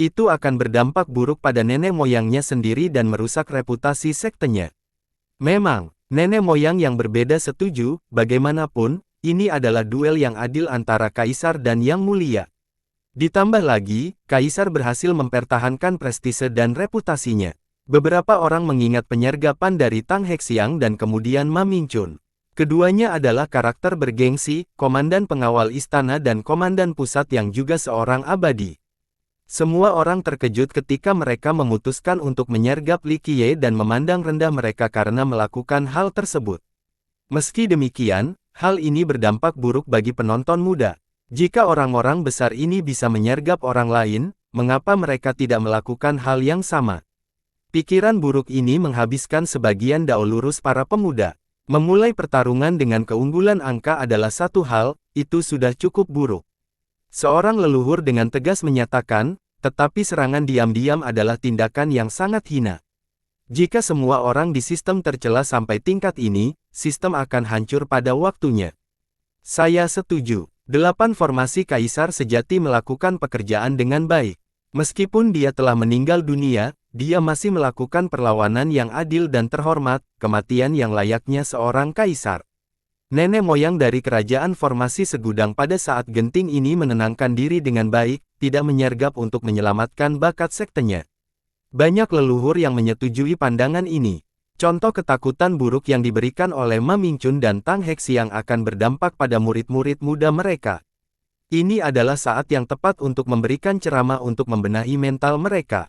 Itu akan berdampak buruk pada nenek moyangnya sendiri dan merusak reputasi sektenya. Memang, nenek moyang yang berbeda setuju, bagaimanapun, ini adalah duel yang adil antara kaisar dan yang mulia. Ditambah lagi, kaisar berhasil mempertahankan prestise dan reputasinya. Beberapa orang mengingat penyergapan dari Tang Hexiang dan kemudian Ma Mingchun. Keduanya adalah karakter bergengsi, komandan pengawal istana dan komandan pusat yang juga seorang abadi. Semua orang terkejut ketika mereka memutuskan untuk menyergap Li Qiye dan memandang rendah mereka karena melakukan hal tersebut. Meski demikian, hal ini berdampak buruk bagi penonton muda. Jika orang-orang besar ini bisa menyergap orang lain, mengapa mereka tidak melakukan hal yang sama? Pikiran buruk ini menghabiskan sebagian dao lurus para pemuda. Memulai pertarungan dengan keunggulan angka adalah satu hal, itu sudah cukup buruk. Seorang leluhur dengan tegas menyatakan, tetapi serangan diam-diam adalah tindakan yang sangat hina. Jika semua orang di sistem tercela sampai tingkat ini, sistem akan hancur pada waktunya. Saya setuju. 8 formasi kaisar sejati melakukan pekerjaan dengan baik. Meskipun dia telah meninggal dunia, dia masih melakukan perlawanan yang adil dan terhormat, kematian yang layaknya seorang kaisar. Nenek moyang dari kerajaan formasi segudang pada saat genting ini menenangkan diri dengan baik, tidak menyergap untuk menyelamatkan bakat sektenya. Banyak leluhur yang menyetujui pandangan ini. Contoh ketakutan buruk yang diberikan oleh Ma Mingchun dan Tang Hexiang akan berdampak pada murid-murid muda mereka. Ini adalah saat yang tepat untuk memberikan ceramah untuk membenahi mental mereka.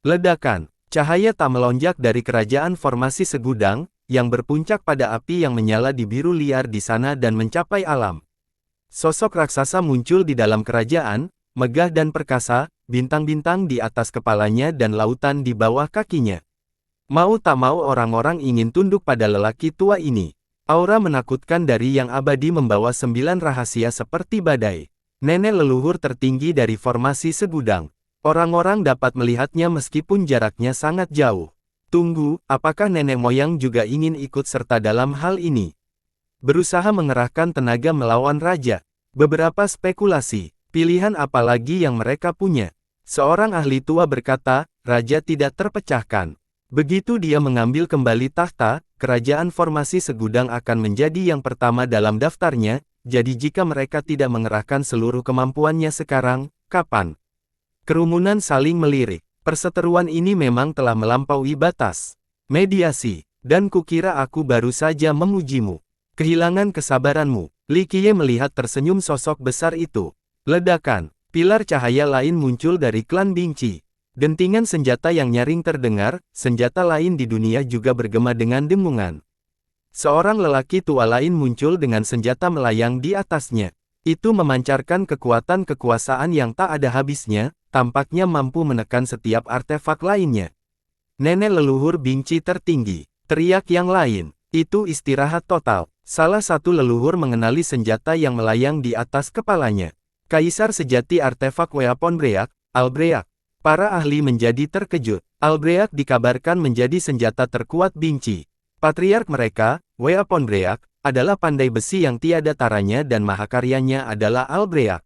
Ledakan, cahaya tak melonjak dari kerajaan formasi segudang, yang berpuncak pada api yang menyala di biru liar di sana dan mencapai alam. Sosok raksasa muncul di dalam kerajaan, megah dan perkasa, bintang-bintang di atas kepalanya dan lautan di bawah kakinya. Mau tak mau orang-orang ingin tunduk pada lelaki tua ini. Aura menakutkan dari yang abadi membawa 9 rahasia seperti badai. Nenek leluhur tertinggi dari formasi segudang. Orang-orang dapat melihatnya meskipun jaraknya sangat jauh. Tunggu, apakah nenek moyang juga ingin ikut serta dalam hal ini? Berusaha mengerahkan tenaga melawan raja. Beberapa spekulasi, pilihan apa lagi yang mereka punya? Seorang ahli tua berkata, raja tidak terpecahkan. Begitu dia mengambil kembali tahta, kerajaan formasi segudang akan menjadi yang pertama dalam daftarnya, jadi jika mereka tidak mengerahkan seluruh kemampuannya sekarang, kapan? Kerumunan saling melirik. Perseteruan ini memang telah melampaui batas. Mediasi, dan kukira aku baru saja memujimu. Kehilangan kesabaranmu. Li Qiye melihat tersenyum sosok besar itu. Ledakan, pilar cahaya lain muncul dari klan Bingci. Dentingan senjata yang nyaring terdengar, senjata lain di dunia juga bergema dengan dengungan. Seorang lelaki tua lain muncul dengan senjata melayang di atasnya. Itu memancarkan kekuatan kekuasaan yang tak ada habisnya, tampaknya mampu menekan setiap artefak lainnya. Nenek leluhur Bingci tertinggi, teriak yang lain, itu istirahat total. Salah satu leluhur mengenali senjata yang melayang di atas kepalanya. Kaisar sejati artefak Weapon Break, Albreak. Para ahli menjadi terkejut. Albreak dikabarkan menjadi senjata terkuat Bingci. Patriark mereka, Weapon Break, adalah pandai besi yang tiada taranya dan mahakaryanya adalah Albreak.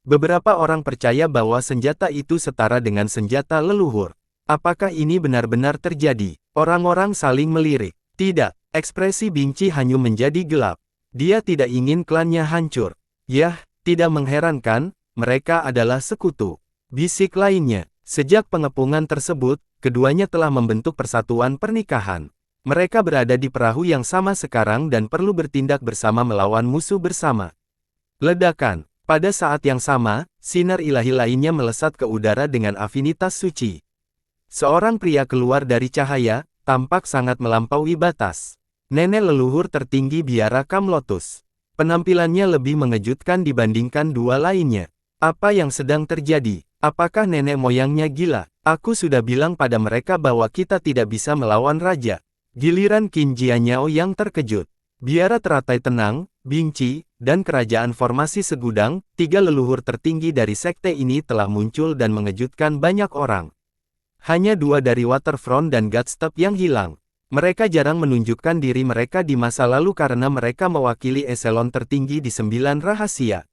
Beberapa orang percaya bahwa senjata itu setara dengan senjata leluhur. Apakah ini benar-benar terjadi? Orang-orang saling melirik. Tidak, ekspresi Bingci hanya menjadi gelap. Dia tidak ingin klannya hancur. Yah, tidak mengherankan, mereka adalah sekutu. Bisik lainnya, sejak pengepungan tersebut, keduanya telah membentuk persatuan pernikahan. Mereka berada di perahu yang sama sekarang dan perlu bertindak bersama melawan musuh bersama. Ledakan. Pada saat yang sama, sinar ilahi lainnya melesat ke udara dengan afinitas suci. Seorang pria keluar dari cahaya, tampak sangat melampaui batas. Nenek leluhur tertinggi biara Kamlotus. Penampilannya lebih mengejutkan dibandingkan dua lainnya. Apa yang sedang terjadi? Apakah nenek moyangnya gila? Aku sudah bilang pada mereka bahwa kita tidak bisa melawan raja. Giliran Qin Jianyao yang terkejut. Biara teratai tenang, Bingci, dan kerajaan formasi segudang, 3 leluhur tertinggi dari sekte ini telah muncul dan mengejutkan banyak orang. Hanya 2 dari Waterfront dan Godstep yang hilang. Mereka jarang menunjukkan diri mereka di masa lalu karena mereka mewakili eselon tertinggi di 9 rahasia.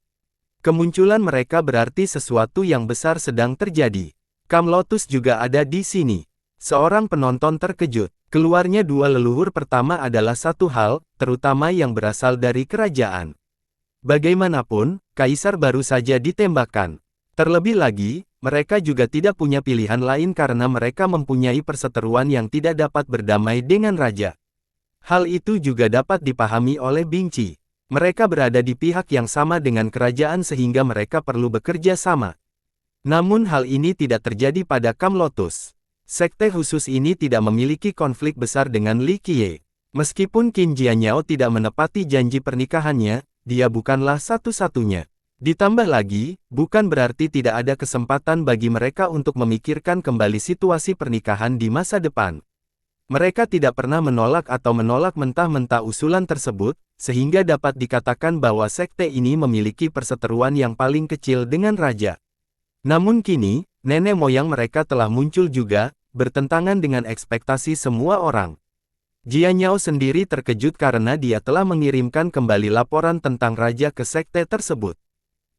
Kemunculan mereka berarti sesuatu yang besar sedang terjadi. Kamlotus juga ada di sini. Seorang penonton terkejut. Keluarnya 2 leluhur pertama adalah satu hal, terutama yang berasal dari kerajaan. Bagaimanapun, kaisar baru saja ditembakkan. Terlebih lagi, mereka juga tidak punya pilihan lain karena mereka mempunyai perseteruan yang tidak dapat berdamai dengan raja. Hal itu juga dapat dipahami oleh Bingci. Mereka berada di pihak yang sama dengan kerajaan sehingga mereka perlu bekerja sama. Namun hal ini tidak terjadi pada Kamlotus. Sekte khusus ini tidak memiliki konflik besar dengan Li Qiye. Meskipun Qin Jianyao tidak menepati janji pernikahannya, dia bukanlah satu-satunya. Ditambah lagi, bukan berarti tidak ada kesempatan bagi mereka untuk memikirkan kembali situasi pernikahan di masa depan. Mereka tidak pernah menolak atau menolak mentah-mentah usulan tersebut, sehingga dapat dikatakan bahwa sekte ini memiliki perseteruan yang paling kecil dengan raja. Namun kini, nenek moyang mereka telah muncul juga, bertentangan dengan ekspektasi semua orang. Jian Yao sendiri terkejut karena dia telah mengirimkan kembali laporan tentang raja ke sekte tersebut.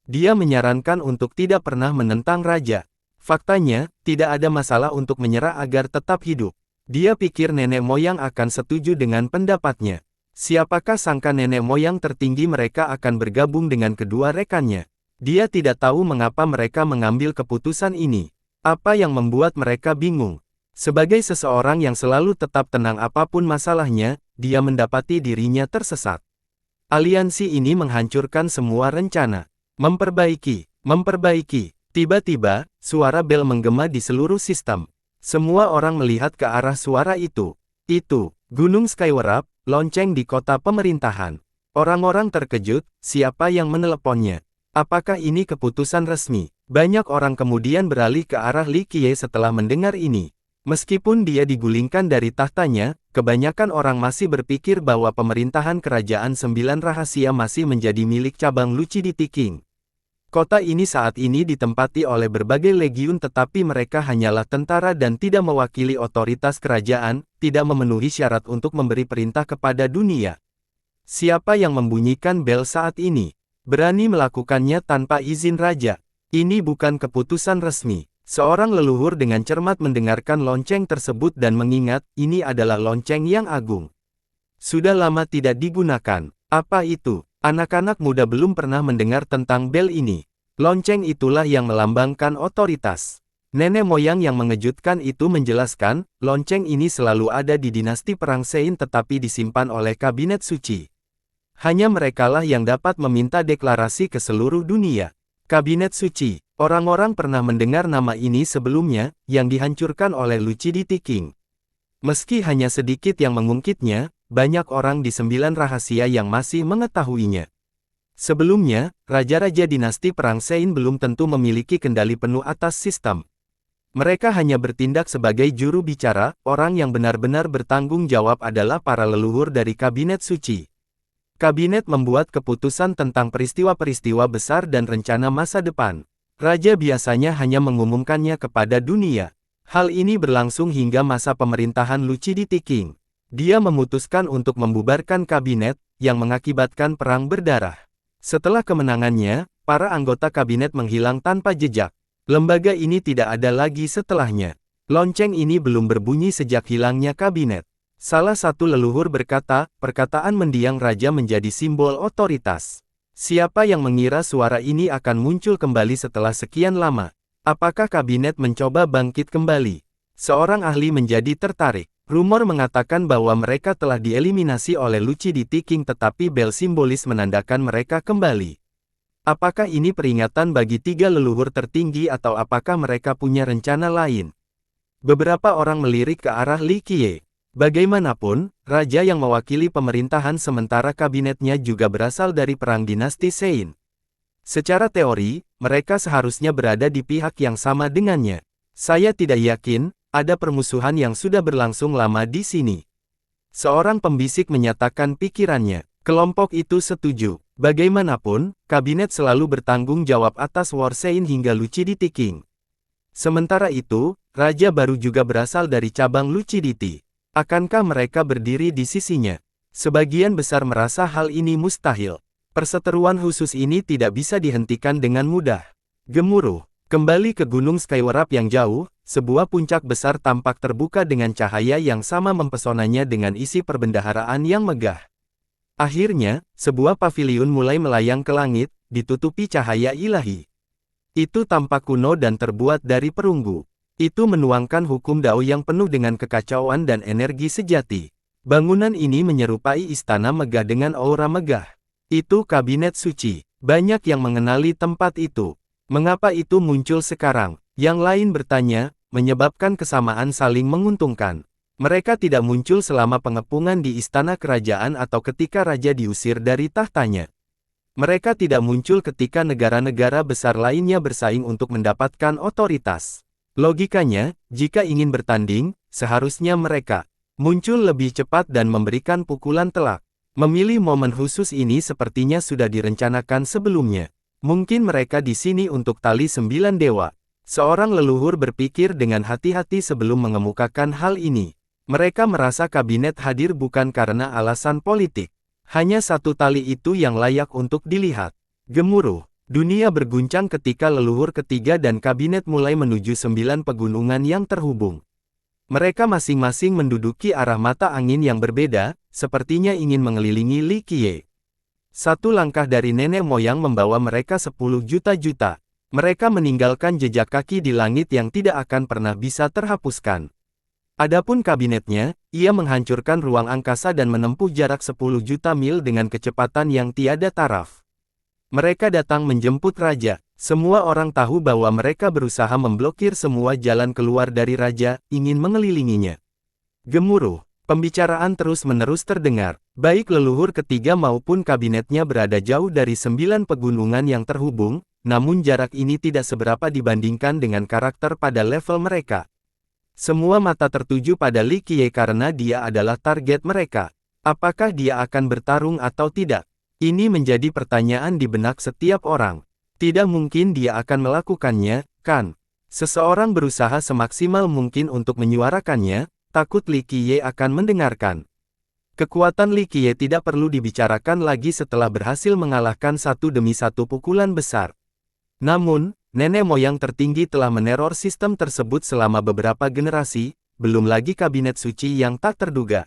Dia menyarankan untuk tidak pernah menentang raja. Faktanya, tidak ada masalah untuk menyerah agar tetap hidup. Dia pikir nenek moyang akan setuju dengan pendapatnya. Siapakah sangka nenek moyang tertinggi mereka akan bergabung dengan kedua rekannya. Dia tidak tahu mengapa mereka mengambil keputusan ini. Apa yang membuat mereka bingung? Sebagai seseorang yang selalu tetap tenang apapun masalahnya, dia mendapati dirinya tersesat. Aliansi ini menghancurkan semua rencana. Memperbaiki. Tiba-tiba, suara bel menggema di seluruh sistem. Semua orang melihat ke arah suara itu. Itu, Gunung Skywrap, lonceng di kota pemerintahan. Orang-orang terkejut, siapa yang meneleponnya? Apakah ini keputusan resmi? Banyak orang kemudian beralih ke arah Li Qiye setelah mendengar ini. Meskipun dia digulingkan dari tahtanya, kebanyakan orang masih berpikir bahwa pemerintahan kerajaan sembilan rahasia masih menjadi milik cabang Lucidity King. Kota ini saat ini ditempati oleh berbagai legiun tetapi mereka hanyalah tentara dan tidak mewakili otoritas kerajaan, tidak memenuhi syarat untuk memberi perintah kepada dunia. Siapa yang membunyikan bel saat ini? Berani melakukannya tanpa izin raja. Ini bukan keputusan resmi. Seorang leluhur dengan cermat mendengarkan lonceng tersebut dan mengingat, ini adalah lonceng yang agung. Sudah lama tidak digunakan. Apa itu? Anak-anak muda belum pernah mendengar tentang bel ini. Lonceng itulah yang melambangkan otoritas. Nenek moyang yang mengejutkan itu menjelaskan, lonceng ini selalu ada di dinasti Perang Sein tetapi disimpan oleh kabinet suci. Hanya merekalah yang dapat meminta deklarasi ke seluruh dunia. Kabinet suci. Orang-orang pernah mendengar nama ini sebelumnya, yang dihancurkan oleh Lucidity King. Meski hanya sedikit yang mengungkitnya, banyak orang di sembilan rahasia yang masih mengetahuinya. Sebelumnya, raja-raja dinasti Perang Sein belum tentu memiliki kendali penuh atas sistem. Mereka hanya bertindak sebagai juru bicara, orang yang benar-benar bertanggung jawab adalah para leluhur dari kabinet suci. Kabinet membuat keputusan tentang peristiwa-peristiwa besar dan rencana masa depan. Raja biasanya hanya mengumumkannya kepada dunia. Hal ini berlangsung hingga masa pemerintahan Lucidity King. Dia memutuskan untuk membubarkan kabinet, yang mengakibatkan perang berdarah. Setelah kemenangannya, para anggota kabinet menghilang tanpa jejak. Lembaga ini tidak ada lagi setelahnya. Lonceng ini belum berbunyi sejak hilangnya kabinet. Salah satu leluhur berkata, perkataan mendiang raja menjadi simbol otoritas. Siapa yang mengira suara ini akan muncul kembali setelah sekian lama? Apakah kabinet mencoba bangkit kembali? Seorang ahli menjadi tertarik. Rumor mengatakan bahwa mereka telah dieliminasi oleh Lucidity King tetapi bel simbolis menandakan mereka kembali. Apakah ini peringatan bagi tiga leluhur tertinggi atau apakah mereka punya rencana lain? Beberapa orang melirik ke arah Li Qiye. Bagaimanapun, raja yang mewakili pemerintahan sementara kabinetnya juga berasal dari perang dinasti Sein. Secara teori, mereka seharusnya berada di pihak yang sama dengannya. Saya tidak yakin, ada permusuhan yang sudah berlangsung lama di sini. Seorang pembisik menyatakan pikirannya. Kelompok itu setuju. Bagaimanapun, kabinet selalu bertanggung jawab atas War Sein hingga Lucidity King. Sementara itu, raja baru juga berasal dari cabang Lucidity. Akankah mereka berdiri di sisinya? Sebagian besar merasa hal ini mustahil. Perseteruan khusus ini tidak bisa dihentikan dengan mudah. Gemuruh. Kembali ke Gunung Skywrap yang jauh, sebuah puncak besar tampak terbuka dengan cahaya yang sama mempesonanya dengan isi perbendaharaan yang megah. Akhirnya, sebuah paviliun mulai melayang ke langit, ditutupi cahaya ilahi. Itu tampak kuno dan terbuat dari perunggu. Itu menuangkan hukum Dao yang penuh dengan kekacauan dan energi sejati. Bangunan ini menyerupai istana megah dengan aura megah. Itu kabinet suci. Banyak yang mengenali tempat itu. Mengapa itu muncul sekarang? Yang lain bertanya, menyebabkan kesamaan saling menguntungkan. Mereka tidak muncul selama pengepungan di istana kerajaan atau ketika raja diusir dari tahtanya. Mereka tidak muncul ketika negara-negara besar lainnya bersaing untuk mendapatkan otoritas. Logikanya, jika ingin bertanding, seharusnya mereka muncul lebih cepat dan memberikan pukulan telak. Memilih momen khusus ini sepertinya sudah direncanakan sebelumnya. Mungkin mereka di sini untuk tali 9 dewa. Seorang leluhur berpikir dengan hati-hati sebelum mengemukakan hal ini. Mereka merasa kabinet hadir bukan karena alasan politik. Hanya satu tali itu yang layak untuk dilihat. Gemuruh. Dunia berguncang ketika leluhur ketiga dan kabinet mulai menuju 9 pegunungan yang terhubung. Mereka masing-masing menduduki arah mata angin yang berbeda, sepertinya ingin mengelilingi Li Qiye. Satu langkah dari nenek moyang membawa mereka 10 juta-juta. Mereka meninggalkan jejak kaki di langit yang tidak akan pernah bisa terhapuskan. Adapun kabinetnya, ia menghancurkan ruang angkasa dan menempuh jarak 10 juta mil dengan kecepatan yang tiada taraf. Mereka datang menjemput raja. Semua orang tahu bahwa mereka berusaha memblokir semua jalan keluar dari raja, ingin mengelilinginya. Gemuruh. Pembicaraan terus-menerus terdengar. Baik leluhur ketiga maupun kabinetnya berada jauh dari 9 pegunungan yang terhubung, namun jarak ini tidak seberapa dibandingkan dengan karakter pada level mereka. Semua mata tertuju pada Li Qiye karena dia adalah target mereka. Apakah dia akan bertarung atau tidak? Ini menjadi pertanyaan di benak setiap orang. Tidak mungkin dia akan melakukannya, kan? Seseorang berusaha semaksimal mungkin untuk menyuarakannya, takut Li Qiye akan mendengarkan. Kekuatan Li Qiye tidak perlu dibicarakan lagi setelah berhasil mengalahkan satu demi satu pukulan besar. Namun, nenek moyang tertinggi telah meneror sistem tersebut selama beberapa generasi, belum lagi kabinet suci yang tak terduga.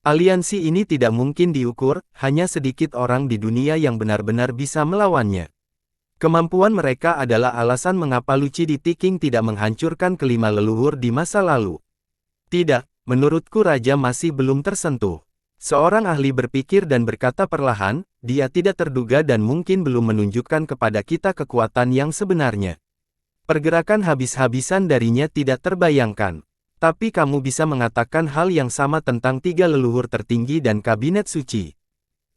Aliansi ini tidak mungkin diukur, hanya sedikit orang di dunia yang benar-benar bisa melawannya. Kemampuan mereka adalah alasan mengapa Lucidity King tidak menghancurkan kelima leluhur di masa lalu. Tidak, menurutku raja masih belum tersentuh. Seorang ahli berpikir dan berkata perlahan, dia tidak terduga dan mungkin belum menunjukkan kepada kita kekuatan yang sebenarnya. Pergerakan habis-habisan darinya tidak terbayangkan. Tapi kamu bisa mengatakan hal yang sama tentang tiga leluhur tertinggi dan kabinet suci.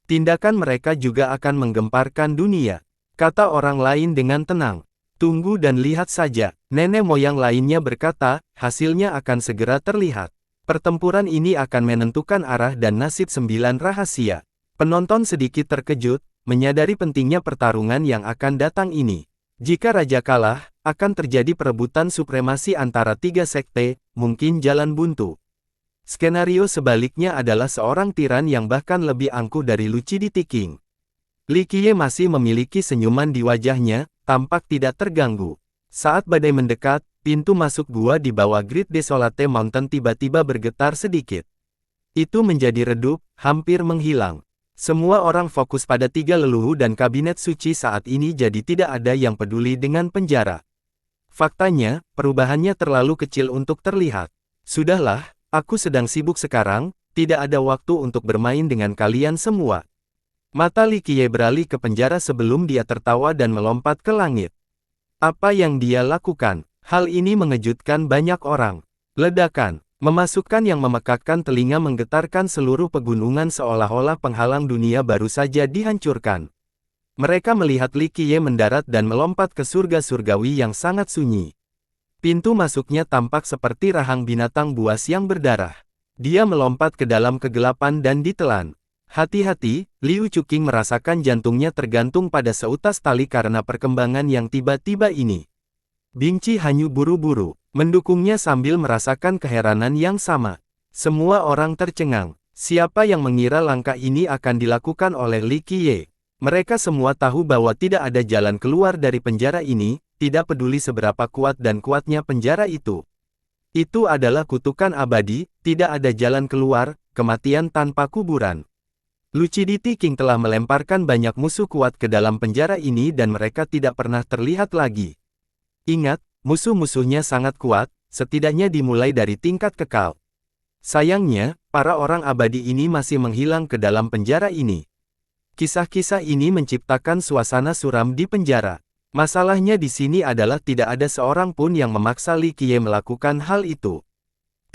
Tindakan mereka juga akan menggemparkan dunia. Kata orang lain dengan tenang. Tunggu dan lihat saja. Nenek moyang lainnya berkata, hasilnya akan segera terlihat. Pertempuran ini akan menentukan arah dan nasib 9 rahasia. Penonton sedikit terkejut, menyadari pentingnya pertarungan yang akan datang ini. Jika raja kalah, akan terjadi perebutan supremasi antara 3 sekte, mungkin jalan buntu. Skenario sebaliknya adalah seorang tiran yang bahkan lebih angkuh dari Lucidity King. Li Qiye masih memiliki senyuman di wajahnya, tampak tidak terganggu. Saat badai mendekat, pintu masuk gua di bawah Great Desolate Mountain tiba-tiba bergetar sedikit. Itu menjadi redup, hampir menghilang. Semua orang fokus pada tiga leluhur dan kabinet suci saat ini jadi tidak ada yang peduli dengan penjara. Faktanya, perubahannya terlalu kecil untuk terlihat. Sudahlah, aku sedang sibuk sekarang, tidak ada waktu untuk bermain dengan kalian semua. Mata Li Qiye beralih ke penjara sebelum dia tertawa dan melompat ke langit. Apa yang dia lakukan? Hal ini mengejutkan banyak orang. Ledakan. Memasukkan yang memekakkan telinga menggetarkan seluruh pegunungan seolah-olah penghalang dunia baru saja dihancurkan. Mereka melihat Li Qiye mendarat dan melompat ke surga surgawi yang sangat sunyi. Pintu masuknya tampak seperti rahang binatang buas yang berdarah. Dia melompat ke dalam kegelapan dan ditelan. Hati-hati, Liu Chuqing merasakan jantungnya tergantung pada seutas tali karena perkembangan yang tiba-tiba ini. Bing Qi Hanyu buru-buru mendukungnya sambil merasakan keheranan yang sama. Semua orang tercengang. Siapa yang mengira langkah ini akan dilakukan oleh Li Qiye? Mereka semua tahu bahwa tidak ada jalan keluar dari penjara ini, tidak peduli seberapa kuat dan kuatnya penjara itu. Itu adalah kutukan abadi, tidak ada jalan keluar, kematian tanpa kuburan. Lucidity King telah melemparkan banyak musuh kuat ke dalam penjara ini dan mereka tidak pernah terlihat lagi. Ingat, musuh-musuhnya sangat kuat, setidaknya dimulai dari tingkat kekal. Sayangnya, para orang abadi ini masih menghilang ke dalam penjara ini. Kisah-kisah ini menciptakan suasana suram di penjara. Masalahnya di sini adalah tidak ada seorang pun yang memaksa Li Qiye melakukan hal itu.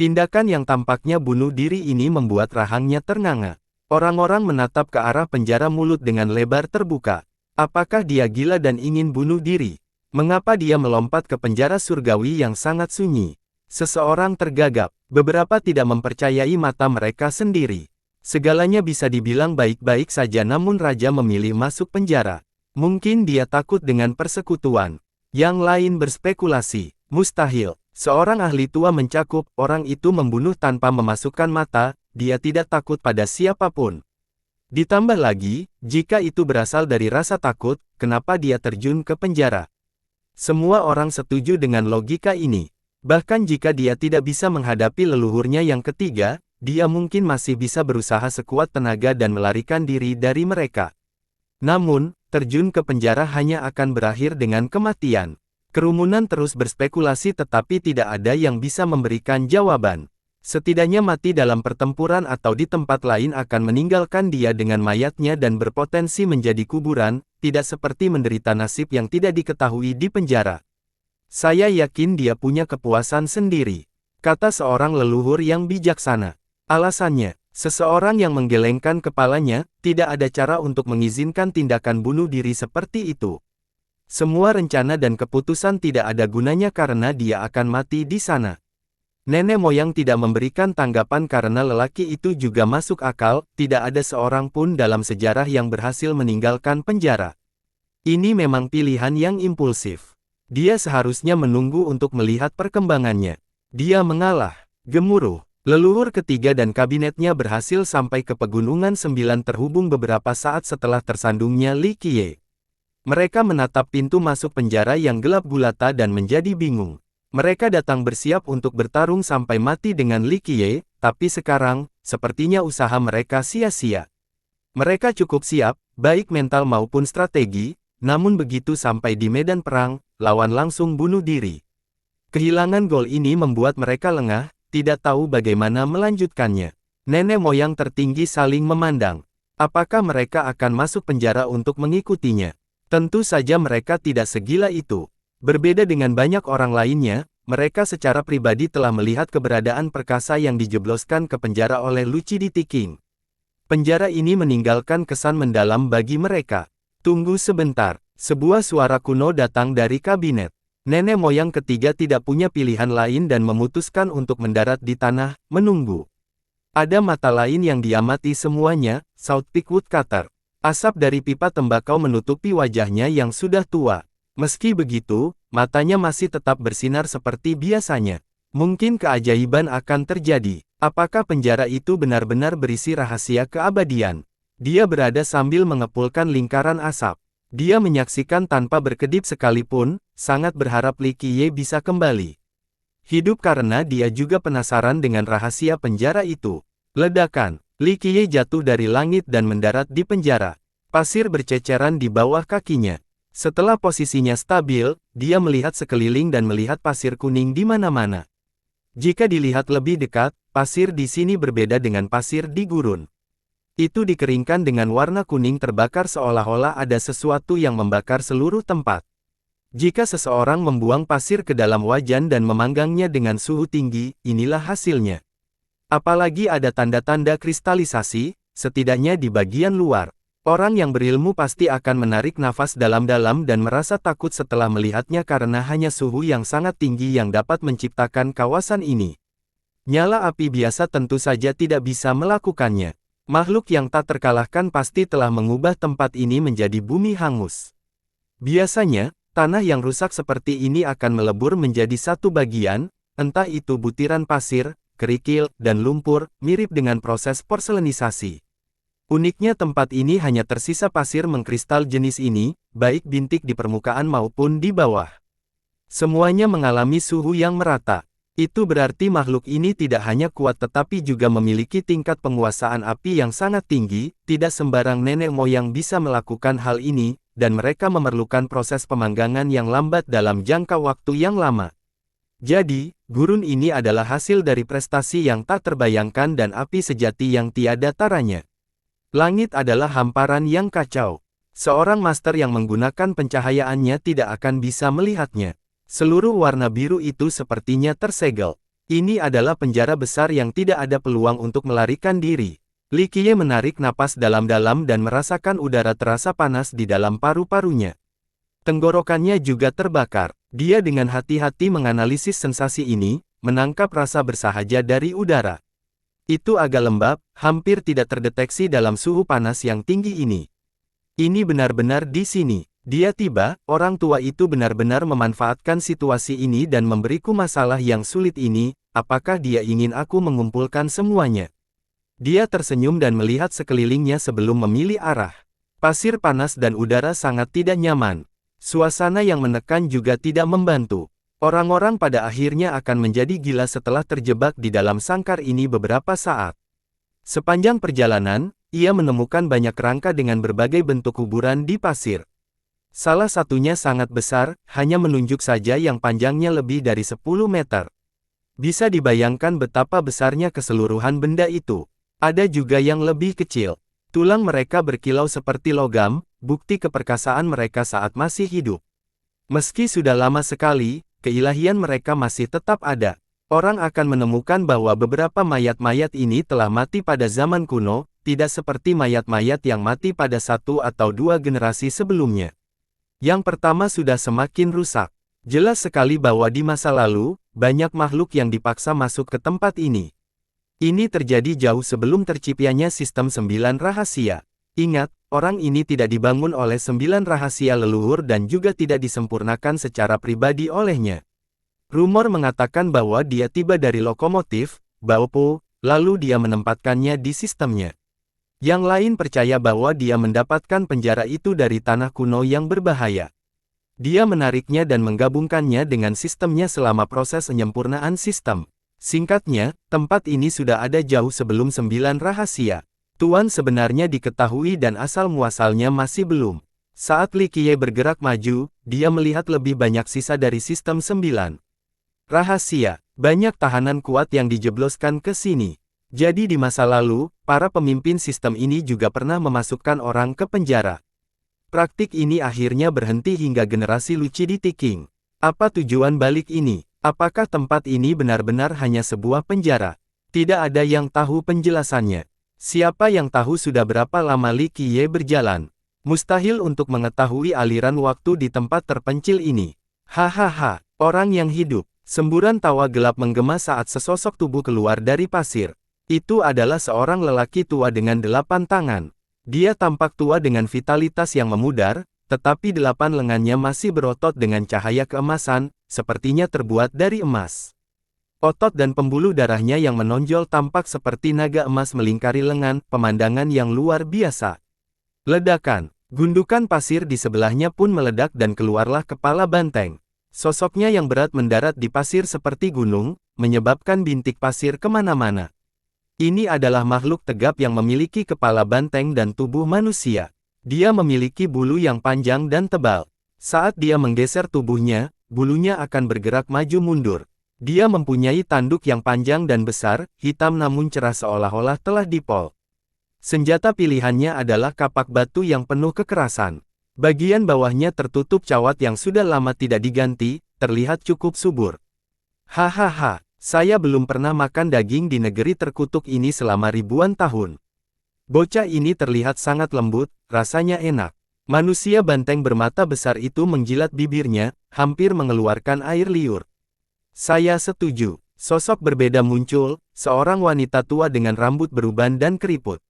Tindakan yang tampaknya bunuh diri ini membuat rahangnya ternganga. Orang-orang menatap ke arah penjara mulut dengan lebar terbuka. Apakah dia gila dan ingin bunuh diri? Mengapa dia melompat ke penjara surgawi yang sangat sunyi? Seseorang tergagap. Beberapa tidak mempercayai mata mereka sendiri. Segalanya bisa dibilang baik-baik saja namun raja memilih masuk penjara. Mungkin dia takut dengan persekutuan. Yang lain berspekulasi. Mustahil. Seorang ahli tua mencakup, orang itu membunuh tanpa memasukkan mata, dia tidak takut pada siapapun. Ditambah lagi, jika itu berasal dari rasa takut, kenapa dia terjun ke penjara? Semua orang setuju dengan logika ini. Bahkan jika dia tidak bisa menghadapi leluhurnya yang ketiga, dia mungkin masih bisa berusaha sekuat tenaga dan melarikan diri dari mereka. Namun, terjun ke penjara hanya akan berakhir dengan kematian. Kerumunan terus berspekulasi tetapi tidak ada yang bisa memberikan jawaban. Setidaknya mati dalam pertempuran atau di tempat lain akan meninggalkan dia dengan mayatnya dan berpotensi menjadi kuburan, tidak seperti menderita nasib yang tidak diketahui di penjara. Saya yakin dia punya kepuasan sendiri, kata seorang leluhur yang bijaksana. Alasannya, seseorang yang menggelengkan kepalanya, tidak ada cara untuk mengizinkan tindakan bunuh diri seperti itu. Semua rencana dan keputusan tidak ada gunanya karena dia akan mati di sana. Nenek moyang tidak memberikan tanggapan karena lelaki itu juga masuk akal, tidak ada seorang pun dalam sejarah yang berhasil meninggalkan penjara. Ini memang pilihan yang impulsif. Dia seharusnya menunggu untuk melihat perkembangannya. Dia mengalah. Gemuruh. Leluhur ketiga dan kabinetnya berhasil sampai ke Pegunungan Sembilan terhubung beberapa saat setelah tersandungnya Li Qiye. Mereka menatap pintu masuk penjara yang gelap gulata dan menjadi bingung. Mereka datang bersiap untuk bertarung sampai mati dengan Li Qiye, tapi sekarang, sepertinya usaha mereka sia-sia. Mereka cukup siap, baik mental maupun strategi, namun begitu sampai di medan perang, lawan langsung bunuh diri. Kehilangan gol ini membuat mereka lengah, tidak tahu bagaimana melanjutkannya. Nenek moyang tertinggi saling memandang. Apakah mereka akan masuk penjara untuk mengikutinya? Tentu saja mereka tidak segila itu. Berbeda dengan banyak orang lainnya, mereka secara pribadi telah melihat keberadaan perkasa yang dijebloskan ke penjara oleh Lucidity King. Penjara ini meninggalkan kesan mendalam bagi mereka. Tunggu sebentar, sebuah suara kuno datang dari kabinet. Nenek moyang ketiga tidak punya pilihan lain dan memutuskan untuk mendarat di tanah, menunggu. Ada mata lain yang diamati semuanya, Southpeak Woodcutter. Asap dari pipa tembakau menutupi wajahnya yang sudah tua. Meski begitu, matanya masih tetap bersinar seperti biasanya. Mungkin keajaiban akan terjadi. Apakah penjara itu benar-benar berisi rahasia keabadian? Dia berada sambil mengepulkan lingkaran asap. Dia menyaksikan tanpa berkedip sekalipun, sangat berharap Li Qiye bisa kembali hidup karena dia juga penasaran dengan rahasia penjara itu. Ledakan, Li Qiye jatuh dari langit dan mendarat di penjara. Pasir berceceran di bawah kakinya. Setelah posisinya stabil, dia melihat sekeliling dan melihat pasir kuning di mana-mana. Jika dilihat lebih dekat, pasir di sini berbeda dengan pasir di gurun. Itu dikeringkan dengan warna kuning terbakar seolah-olah ada sesuatu yang membakar seluruh tempat. Jika seseorang membuang pasir ke dalam wajan dan memanggangnya dengan suhu tinggi, inilah hasilnya. Apalagi ada tanda-tanda kristalisasi, setidaknya di bagian luar. Orang yang berilmu pasti akan menarik nafas dalam-dalam dan merasa takut setelah melihatnya karena hanya suhu yang sangat tinggi yang dapat menciptakan kawasan ini. Nyala api biasa tentu saja tidak bisa melakukannya. Makhluk yang tak terkalahkan pasti telah mengubah tempat ini menjadi bumi hangus. Biasanya, tanah yang rusak seperti ini akan melebur menjadi satu bagian, entah itu butiran pasir, kerikil, dan lumpur, mirip dengan proses porselenisasi. Uniknya tempat ini hanya tersisa pasir mengkristal jenis ini, baik bintik di permukaan maupun di bawah. Semuanya mengalami suhu yang merata. Itu berarti makhluk ini tidak hanya kuat tetapi juga memiliki tingkat penguasaan api yang sangat tinggi, tidak sembarang nenek moyang bisa melakukan hal ini, dan mereka memerlukan proses pemanggangan yang lambat dalam jangka waktu yang lama. Jadi, gurun ini adalah hasil dari prestasi yang tak terbayangkan dan api sejati yang tiada taranya. Langit adalah hamparan yang kacau. Seorang master yang menggunakan pencahayaannya tidak akan bisa melihatnya. Seluruh warna biru itu sepertinya tersegel. Ini adalah penjara besar yang tidak ada peluang untuk melarikan diri. Li Qiye menarik napas dalam-dalam dan merasakan udara terasa panas di dalam paru-parunya. Tenggorokannya juga terbakar. Dia dengan hati-hati menganalisis sensasi ini, menangkap rasa bersahaja dari udara. Itu agak lembab, hampir tidak terdeteksi dalam suhu panas yang tinggi ini. Ini benar-benar di sini. Dia tiba, orang tua itu benar-benar memanfaatkan situasi ini dan memberiku masalah yang sulit ini, apakah dia ingin aku mengumpulkan semuanya? Dia tersenyum dan melihat sekelilingnya sebelum memilih arah. Pasir panas dan udara sangat tidak nyaman. Suasana yang menekan juga tidak membantu. Orang-orang pada akhirnya akan menjadi gila setelah terjebak di dalam sangkar ini beberapa saat. Sepanjang perjalanan, ia menemukan banyak kerangka dengan berbagai bentuk kuburan di pasir. Salah satunya sangat besar, hanya menunjuk saja yang panjangnya lebih dari 10 meter. Bisa dibayangkan betapa besarnya keseluruhan benda itu. Ada juga yang lebih kecil. Tulang mereka berkilau seperti logam, bukti keperkasaan mereka saat masih hidup. Meski sudah lama sekali, keilahian mereka masih tetap ada. Orang akan menemukan bahwa beberapa mayat-mayat ini telah mati pada zaman kuno, tidak seperti mayat-mayat yang mati pada 1 atau 2 generasi sebelumnya. Yang pertama sudah semakin rusak. Jelas sekali bahwa di masa lalu, banyak makhluk yang dipaksa masuk ke tempat ini. Ini terjadi jauh sebelum terciptanya sistem 9 rahasia. Ingat, orang ini tidak dibangun oleh 9 rahasia leluhur dan juga tidak disempurnakan secara pribadi olehnya. Rumor mengatakan bahwa dia tiba dari lokomotif, Baopo, lalu dia menempatkannya di sistemnya. Yang lain percaya bahwa dia mendapatkan penjara itu dari tanah kuno yang berbahaya. Dia menariknya dan menggabungkannya dengan sistemnya selama proses penyempurnaan sistem. Singkatnya, tempat ini sudah ada jauh sebelum 9 rahasia. Tuan sebenarnya diketahui dan asal-muasalnya masih belum. Saat Li Qiye bergerak maju, dia melihat lebih banyak sisa dari sistem 9 rahasia. Banyak tahanan kuat yang dijebloskan ke sini. Jadi di masa lalu, para pemimpin sistem ini juga pernah memasukkan orang ke penjara. Praktik ini akhirnya berhenti hingga generasi Lucidity King. Apa tujuan balik ini? Apakah tempat ini benar-benar hanya sebuah penjara? Tidak ada yang tahu penjelasannya. Siapa yang tahu sudah berapa lama Li Qiye berjalan? Mustahil untuk mengetahui aliran waktu di tempat terpencil ini. Hahaha, orang yang hidup. Semburan tawa gelap menggema saat sesosok tubuh keluar dari pasir. Itu adalah seorang lelaki tua dengan 8 tangan. Dia tampak tua dengan vitalitas yang memudar, tetapi 8 lengannya masih berotot dengan cahaya keemasan, sepertinya terbuat dari emas. Otot dan pembuluh darahnya yang menonjol tampak seperti naga emas melingkari lengan, pemandangan yang luar biasa. Ledakan, gundukan pasir di sebelahnya pun meledak dan keluarlah kepala banteng. Sosoknya yang berat mendarat di pasir seperti gunung, menyebabkan bintik pasir kemana-mana. Ini adalah makhluk tegap yang memiliki kepala banteng dan tubuh manusia. Dia memiliki bulu yang panjang dan tebal. Saat dia menggeser tubuhnya, bulunya akan bergerak maju mundur. Dia mempunyai tanduk yang panjang dan besar, hitam namun cerah seolah-olah telah dipol. Senjata pilihannya adalah kapak batu yang penuh kekerasan. Bagian bawahnya tertutup cawat yang sudah lama tidak diganti, terlihat cukup subur. Hahaha, saya belum pernah makan daging di negeri terkutuk ini selama ribuan tahun. Bocah ini terlihat sangat lembut, rasanya enak. Manusia banteng bermata besar itu menjilat bibirnya, hampir mengeluarkan air liur. Saya setuju. Sosok berbeda muncul, seorang wanita tua dengan rambut beruban dan keriput.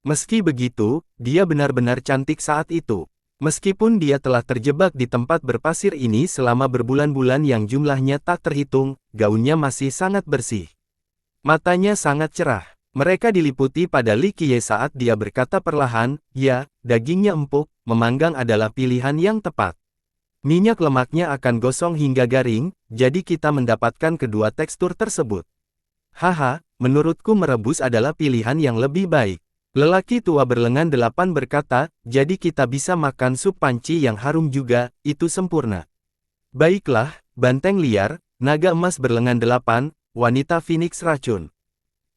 Meski begitu, dia benar-benar cantik saat itu. Meskipun dia telah terjebak di tempat berpasir ini selama berbulan-bulan yang jumlahnya tak terhitung, gaunnya masih sangat bersih. Matanya sangat cerah. Mereka diliputi pada Li Qiye saat dia berkata perlahan, ya, dagingnya empuk, memanggang adalah pilihan yang tepat. Minyak lemaknya akan gosong hingga garing, jadi kita mendapatkan kedua tekstur tersebut. Haha, menurutku merebus adalah pilihan yang lebih baik. Lelaki tua berlengan 8 berkata, jadi kita bisa makan sup panci yang harum juga, itu sempurna. Baiklah, banteng liar, naga emas berlengan 8, wanita Phoenix racun.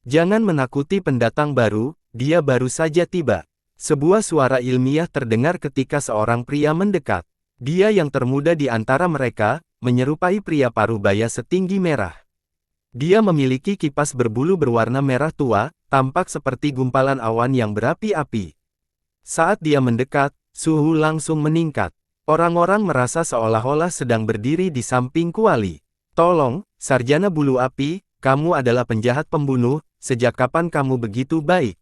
Jangan menakuti pendatang baru, dia baru saja tiba. Sebuah suara ilmiah terdengar ketika seorang pria mendekat. Dia yang termuda di antara mereka, menyerupai pria parubaya setinggi merah. Dia memiliki kipas berbulu berwarna merah tua, tampak seperti gumpalan awan yang berapi-api. Saat dia mendekat, suhu langsung meningkat. Orang-orang merasa seolah-olah sedang berdiri di samping kuali. Tolong, Sarjana Bulu Api, kamu adalah penjahat pembunuh, sejak kapan kamu begitu baik?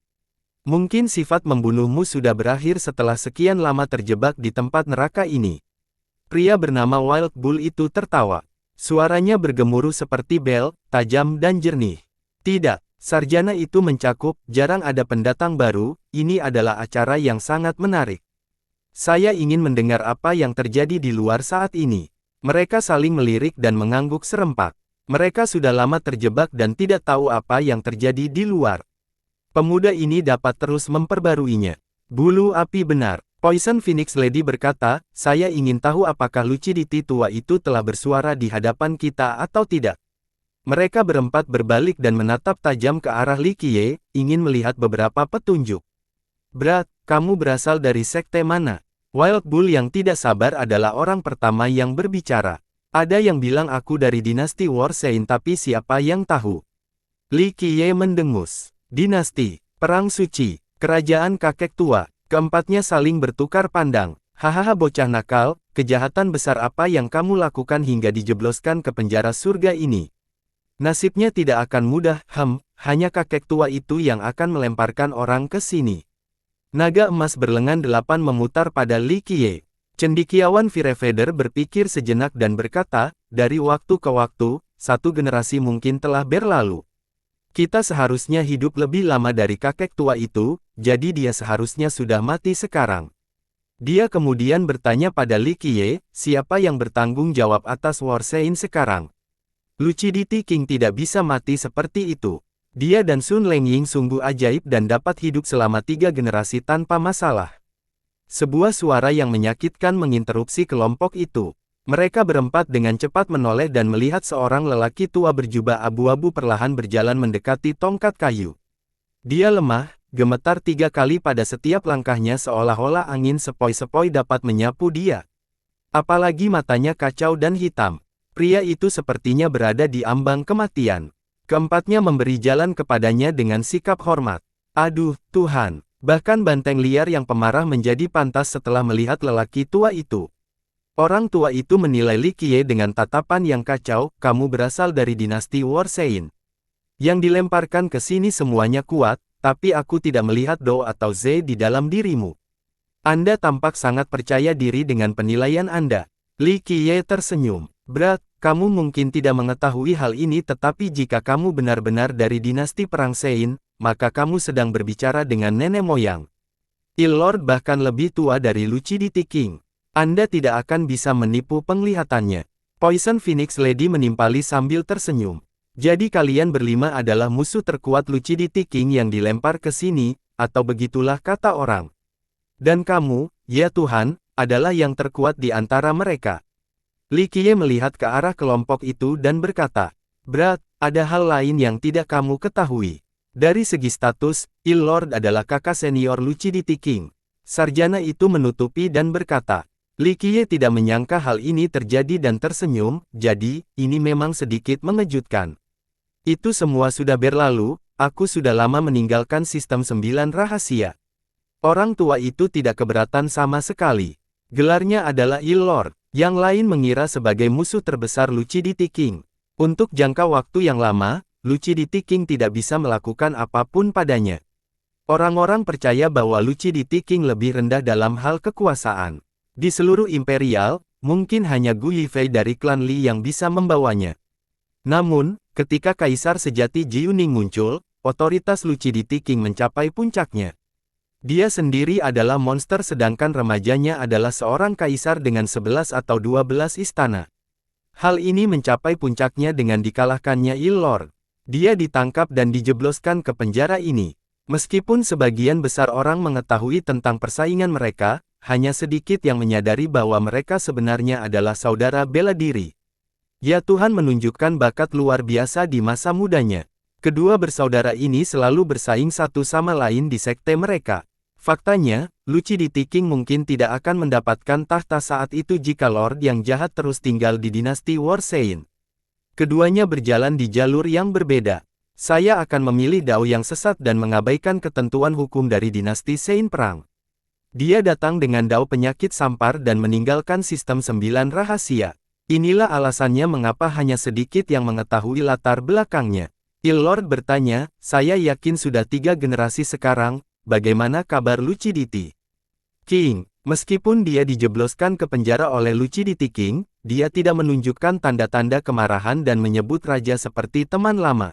Mungkin sifat membunuhmu sudah berakhir setelah sekian lama terjebak di tempat neraka ini. Pria bernama Wild Bull itu tertawa. Suaranya bergemuruh seperti bel, tajam dan jernih. Tidak, sarjana itu mencakup, jarang ada pendatang baru, ini adalah acara yang sangat menarik. Saya ingin mendengar apa yang terjadi di luar saat ini. Mereka saling melirik dan mengangguk serempak. Mereka sudah lama terjebak dan tidak tahu apa yang terjadi di luar. Pemuda ini dapat terus memperbaruinya. Bulu api benar. Poison Phoenix Lady berkata, saya ingin tahu apakah Lucidity tua itu telah bersuara di hadapan kita atau tidak. Mereka berempat berbalik dan menatap tajam ke arah Li Qiye, ingin melihat beberapa petunjuk. Berat, kamu berasal dari sekte mana? Wild Bull yang tidak sabar adalah orang pertama yang berbicara. Ada yang bilang aku dari dinasti Warsain tapi siapa yang tahu? Li Qiye mendengus. Dinasti, Perang Suci, Kerajaan Kakek Tua. Keempatnya saling bertukar pandang. Hahaha bocah nakal, kejahatan besar apa yang kamu lakukan hingga dijebloskan ke penjara surga ini? Nasibnya tidak akan mudah, hanya kakek tua itu yang akan melemparkan orang ke sini. Naga emas berlengan 8 memutar pada Li Qiye. Cendekiawan Firefeather berpikir sejenak dan berkata, dari waktu ke waktu, satu generasi mungkin telah berlalu. Kita seharusnya hidup lebih lama dari kakek tua itu, jadi dia seharusnya sudah mati sekarang. Dia kemudian bertanya pada Li Qiye, siapa yang bertanggung jawab atas Warsain sekarang? Lucidity King tidak bisa mati seperti itu. Dia dan Sun Lengying sungguh ajaib dan dapat hidup selama 3 generasi tanpa masalah. Sebuah suara yang menyakitkan menginterupsi kelompok itu. Mereka berempat dengan cepat menoleh dan melihat seorang lelaki tua berjubah abu-abu perlahan berjalan mendekati tongkat kayu. Dia lemah, gemetar 3 kali pada setiap langkahnya seolah-olah angin sepoi-sepoi dapat menyapu dia. Apalagi matanya kacau dan hitam. Pria itu sepertinya berada di ambang kematian. Keempatnya memberi jalan kepadanya dengan sikap hormat. Aduh, Tuhan! Bahkan banteng liar yang pemarah menjadi pantas setelah melihat lelaki tua itu. Orang tua itu menilai Li Qiye dengan tatapan yang kacau, kamu berasal dari dinasti Warsain. Yang dilemparkan ke sini semuanya kuat, tapi aku tidak melihat Do atau Z di dalam dirimu. Anda tampak sangat percaya diri dengan penilaian Anda. Li Qiye tersenyum. Berat, kamu mungkin tidak mengetahui hal ini tetapi jika kamu benar-benar dari dinasti Perang Sein, maka kamu sedang berbicara dengan nenek moyang. Il-Lord bahkan lebih tua dari Lucidity King. Anda tidak akan bisa menipu penglihatannya. Poison Phoenix Lady menimpali sambil tersenyum. Jadi kalian berlima adalah musuh terkuat Lucidity King yang dilempar ke sini, atau begitulah kata orang. Dan kamu, ya Tuhan, adalah yang terkuat di antara mereka. Li Qiye melihat ke arah kelompok itu dan berkata, Berat, ada hal lain yang tidak kamu ketahui. Dari segi status, Il-Lord adalah kakak senior Lucidity King. Sarjana itu menutupi dan berkata, Li Qiye tidak menyangka hal ini terjadi dan tersenyum, jadi, ini memang sedikit mengejutkan. Itu semua sudah berlalu, aku sudah lama meninggalkan sistem 9 rahasia. Orang tua itu tidak keberatan sama sekali. Gelarnya adalah Il-Lord, yang lain mengira sebagai musuh terbesar Lucidity King. Untuk jangka waktu yang lama, Lucidity King tidak bisa melakukan apapun padanya. Orang-orang percaya bahwa Lucidity King lebih rendah dalam hal kekuasaan. Di seluruh imperial, mungkin hanya Gu Yifei dari klan Li yang bisa membawanya. Namun, ketika Kaisar sejati Jiuning muncul, otoritas Lucidity King mencapai puncaknya. Dia sendiri adalah monster sedangkan remajanya adalah seorang kaisar dengan 11 atau 12 istana. Hal ini mencapai puncaknya dengan dikalahkannya Il-Lord. Dia ditangkap dan dijebloskan ke penjara ini. Meskipun sebagian besar orang mengetahui tentang persaingan mereka, hanya sedikit yang menyadari bahwa mereka sebenarnya adalah saudara bela diri. Ya Tuhan menunjukkan bakat luar biasa di masa mudanya. Kedua bersaudara ini selalu bersaing satu sama lain di sekte mereka. Faktanya, Lucidity King mungkin tidak akan mendapatkan tahta saat itu jika Lord yang jahat terus tinggal di dinasti Warsain. Keduanya berjalan di jalur yang berbeda. Saya akan memilih Dao yang sesat dan mengabaikan ketentuan hukum dari dinasti Sein Perang. Dia datang dengan Dao penyakit sampar dan meninggalkan sistem 9 rahasia. Inilah alasannya mengapa hanya sedikit yang mengetahui latar belakangnya. Il-Lord bertanya, saya yakin sudah 3 generasi sekarang, bagaimana kabar Lucidity? King, meskipun dia dijebloskan ke penjara oleh Lucidity King, dia tidak menunjukkan tanda-tanda kemarahan dan menyebut raja seperti teman lama.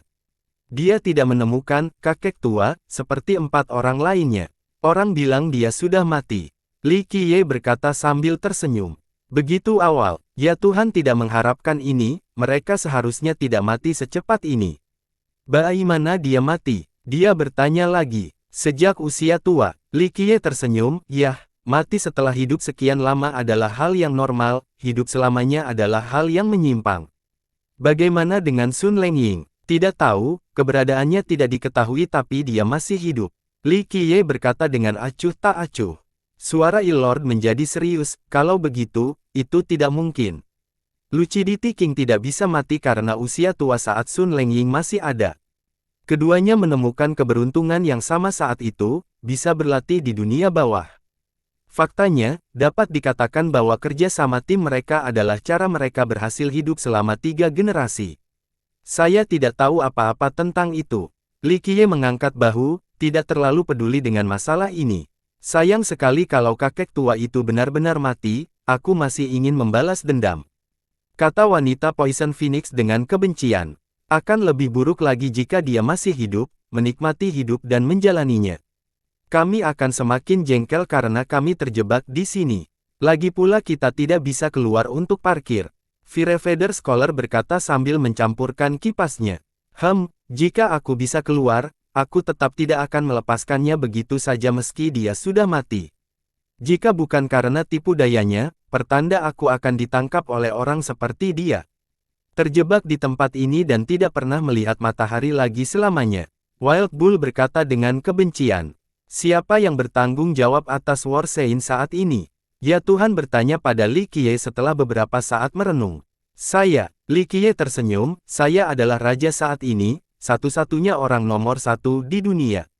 Dia tidak menemukan kakek tua, seperti 4 orang lainnya. Orang bilang dia sudah mati. Li Qiye berkata sambil tersenyum. Begitu awal, ya Tuhan tidak mengharapkan ini, mereka seharusnya tidak mati secepat ini. Bagaimana dia mati? Dia bertanya lagi. Sejak usia tua, Li Qiye tersenyum, yah. Mati setelah hidup sekian lama adalah hal yang normal, hidup selamanya adalah hal yang menyimpang. Bagaimana dengan Sun Lengying? Tidak tahu, keberadaannya tidak diketahui tapi dia masih hidup. Li Qiye berkata dengan acuh tak acuh. Suara Il-Lord menjadi serius, kalau begitu, itu tidak mungkin. Lucidity King tidak bisa mati karena usia tua saat Sun Lengying masih ada. Keduanya menemukan keberuntungan yang sama saat itu, bisa berlatih di dunia bawah. Faktanya, dapat dikatakan bahwa kerja sama tim mereka adalah cara mereka berhasil hidup selama 3 generasi. Saya tidak tahu apa-apa tentang itu. Li Qiye mengangkat bahu, tidak terlalu peduli dengan masalah ini. Sayang sekali kalau kakek tua itu benar-benar mati, aku masih ingin membalas dendam. Kata wanita Poison Phoenix dengan kebencian. Akan lebih buruk lagi jika dia masih hidup, menikmati hidup dan menjalaninya. Kami akan semakin jengkel karena kami terjebak di sini. Lagi pula kita tidak bisa keluar untuk parkir. Firefeather Scholar berkata sambil mencampurkan kipasnya. Jika aku bisa keluar, aku tetap tidak akan melepaskannya begitu saja meski dia sudah mati. Jika bukan karena tipu dayanya, pertanda aku akan ditangkap oleh orang seperti dia. Terjebak di tempat ini dan tidak pernah melihat matahari lagi selamanya. Wild Bull berkata dengan kebencian. Siapa yang bertanggung jawab atas War Sein saat ini? Ya Tuhan bertanya pada Li Qiye setelah beberapa saat merenung. Saya, Li Qiye tersenyum, saya adalah raja saat ini, satu-satunya orang nomor 1 di dunia.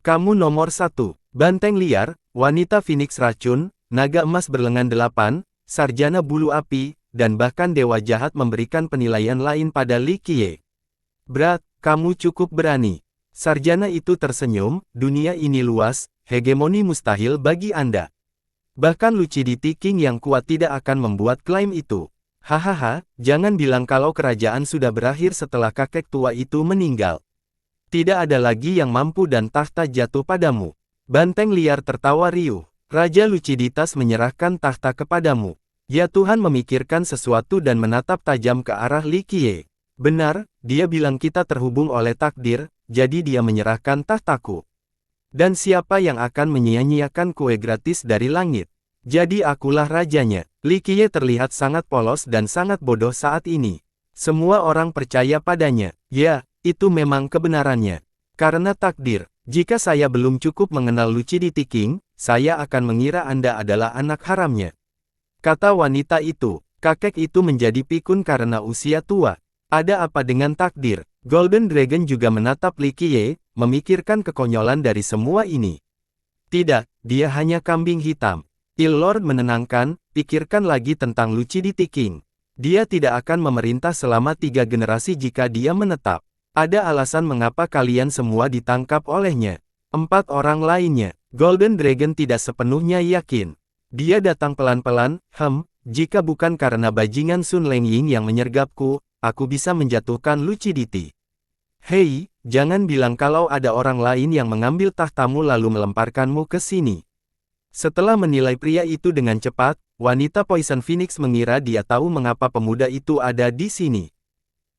Kamu nomor 1, banteng liar, wanita Phoenix racun, naga emas berlengan 8, sarjana bulu api, dan bahkan dewa jahat memberikan penilaian lain pada Li Qiye. Berat, kamu cukup berani. Sarjana itu tersenyum, dunia ini luas, hegemoni mustahil bagi Anda. Bahkan Lucidity King yang kuat tidak akan membuat klaim itu. Hahaha, jangan bilang kalau kerajaan sudah berakhir setelah kakek tua itu meninggal. Tidak ada lagi yang mampu dan tahta jatuh padamu. Banteng liar tertawa riuh. Raja Luciditas menyerahkan tahta kepadamu. Ya Tuhan memikirkan sesuatu dan menatap tajam ke arah Li Qiye. Benar, dia bilang kita terhubung oleh takdir. Jadi dia menyerahkan tahtaku. Dan siapa yang akan menyia-nyiakan kue gratis dari langit? Jadi akulah rajanya. Li Qiye terlihat sangat polos dan sangat bodoh saat ini. Semua orang percaya padanya. Ya, itu memang kebenarannya. Karena takdir, jika saya belum cukup mengenal Lucidity King, saya akan mengira Anda adalah anak haramnya. Kata wanita itu, kakek itu menjadi pikun karena usia tua. Ada apa dengan takdir? Golden Dragon juga menatap Li Qiye, memikirkan kekonyolan dari semua ini. Tidak, dia hanya kambing hitam. Il-Lord menenangkan, pikirkan lagi tentang Lucidity King. Dia tidak akan memerintah selama 3 generasi jika dia menetap. Ada alasan mengapa kalian semua ditangkap olehnya. 4 orang lainnya, Golden Dragon tidak sepenuhnya yakin. Dia datang pelan-pelan, jika bukan karena bajingan Sun Lengying yang menyergapku, aku bisa menjatuhkan Lucidity. Hei, jangan bilang kalau ada orang lain yang mengambil tahtamu lalu melemparkanmu ke sini. Setelah menilai pria itu dengan cepat, wanita Poison Phoenix mengira dia tahu mengapa pemuda itu ada di sini.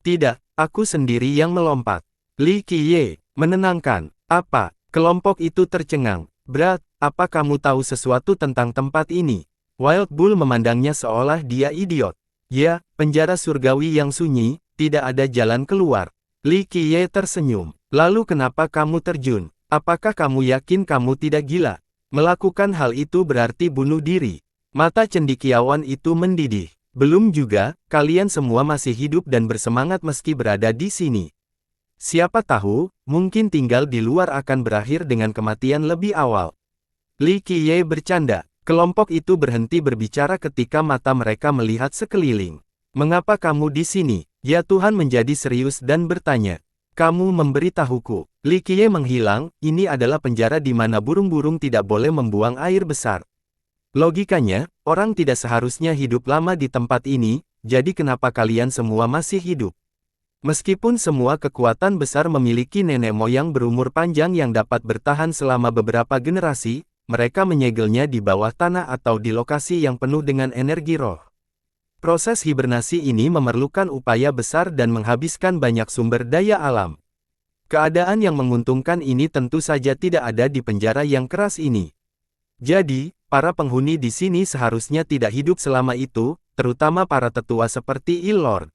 Tidak, aku sendiri yang melompat. Li Qiye, menenangkan. Apa? Kelompok itu tercengang. Berat, apa kamu tahu sesuatu tentang tempat ini? Wild Bull memandangnya seolah dia idiot. Ya, penjara surgawi yang sunyi, tidak ada jalan keluar. Li Qiye tersenyum. Lalu kenapa kamu terjun? Apakah kamu yakin kamu tidak gila? Melakukan hal itu berarti bunuh diri. Mata cendekiawan itu mendidih. Belum juga, kalian semua masih hidup dan bersemangat meski berada di sini. Siapa tahu, mungkin tinggal di luar akan berakhir dengan kematian lebih awal. Li Qiye bercanda. Kelompok itu berhenti berbicara ketika mata mereka melihat sekeliling. Mengapa kamu di sini? Ya Tuhan menjadi serius dan bertanya. Kamu memberitahuku. Li Qiye menghilang, ini adalah penjara di mana burung-burung tidak boleh membuang air besar. Logikanya, orang tidak seharusnya hidup lama di tempat ini, jadi kenapa kalian semua masih hidup? Meskipun semua kekuatan besar memiliki nenek moyang berumur panjang yang dapat bertahan selama beberapa generasi, mereka menyegelnya di bawah tanah atau di lokasi yang penuh dengan energi roh. Proses hibernasi ini memerlukan upaya besar dan menghabiskan banyak sumber daya alam. Keadaan yang menguntungkan ini tentu saja tidak ada di penjara yang keras ini. Jadi, para penghuni di sini seharusnya tidak hidup selama itu, terutama para tetua seperti Il-Lord.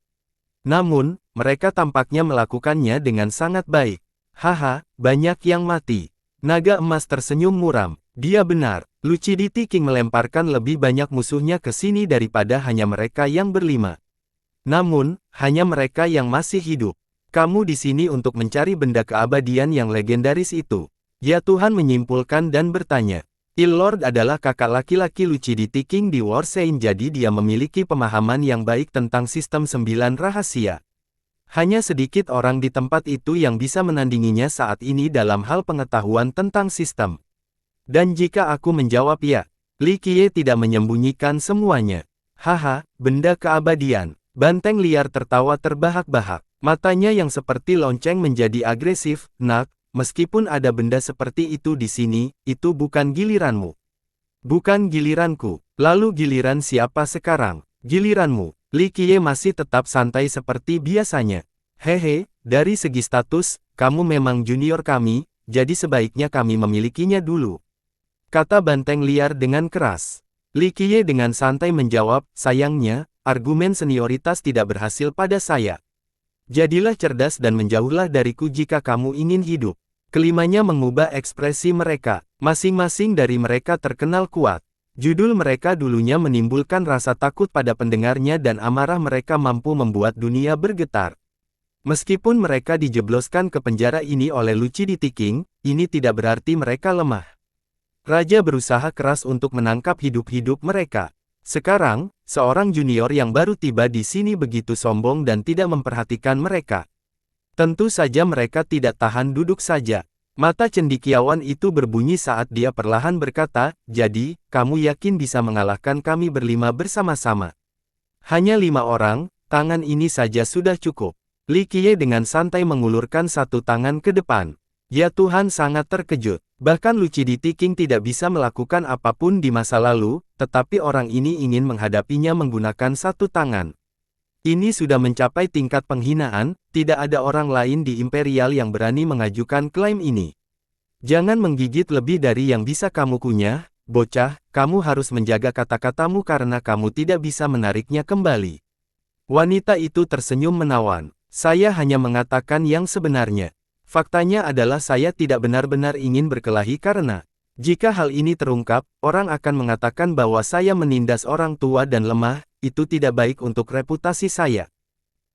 Namun, mereka tampaknya melakukannya dengan sangat baik. Haha, banyak yang mati. Naga emas tersenyum muram. Dia benar, Lucidity King melemparkan lebih banyak musuhnya ke sini daripada hanya mereka yang berlima. Namun, hanya mereka yang masih hidup. Kamu di sini untuk mencari benda keabadian yang legendaris itu. Ya Tuhan menyimpulkan dan bertanya. Il-Lord adalah kakak laki-laki Lucidity King di Warsane, jadi dia memiliki pemahaman yang baik tentang sistem 9 rahasia. Hanya sedikit orang di tempat itu yang bisa menandinginya saat ini dalam hal pengetahuan tentang sistem. Dan jika aku menjawab ya, Li Qiye tidak menyembunyikan semuanya. Haha, benda keabadian. Banteng liar tertawa terbahak-bahak. Matanya yang seperti lonceng menjadi agresif. Nak, meskipun ada benda seperti itu di sini, itu bukan giliranmu. Bukan giliranku. Lalu giliran siapa sekarang? Giliranmu. Li Qiye masih tetap santai seperti biasanya. Hehe, dari segi status, kamu memang junior kami, jadi sebaiknya kami memilikinya dulu. Kata banteng liar dengan keras. Li Qiye dengan santai menjawab, sayangnya, argumen senioritas tidak berhasil pada saya. Jadilah cerdas dan menjauhlah dariku jika kamu ingin hidup. Kelimanya mengubah ekspresi mereka. Masing-masing dari mereka terkenal kuat. Judul mereka dulunya menimbulkan rasa takut pada pendengarnya dan amarah mereka mampu membuat dunia bergetar. Meskipun mereka dijebloskan ke penjara ini oleh Lucidity King, ini tidak berarti mereka lemah. Raja berusaha keras untuk menangkap hidup-hidup mereka. Sekarang, seorang junior yang baru tiba di sini begitu sombong dan tidak memperhatikan mereka. Tentu saja mereka tidak tahan duduk saja. Mata cendekiawan itu berbunyi saat dia perlahan berkata, jadi, kamu yakin bisa mengalahkan kami berlima bersama-sama? Hanya 5 orang, tangan ini saja sudah cukup. Li Qiye dengan santai mengulurkan satu tangan ke depan. Ya Tuhan sangat terkejut. Bahkan Lucidity King tidak bisa melakukan apapun di masa lalu, tetapi orang ini ingin menghadapinya menggunakan satu tangan. Ini sudah mencapai tingkat penghinaan, tidak ada orang lain di Imperial yang berani mengajukan klaim ini. Jangan menggigit lebih dari yang bisa kamu kunyah, bocah, kamu harus menjaga kata-katamu karena kamu tidak bisa menariknya kembali. Wanita itu tersenyum menawan. Saya hanya mengatakan yang sebenarnya. Faktanya adalah saya tidak benar-benar ingin berkelahi karena, jika hal ini terungkap, orang akan mengatakan bahwa saya menindas orang tua dan lemah, itu tidak baik untuk reputasi saya.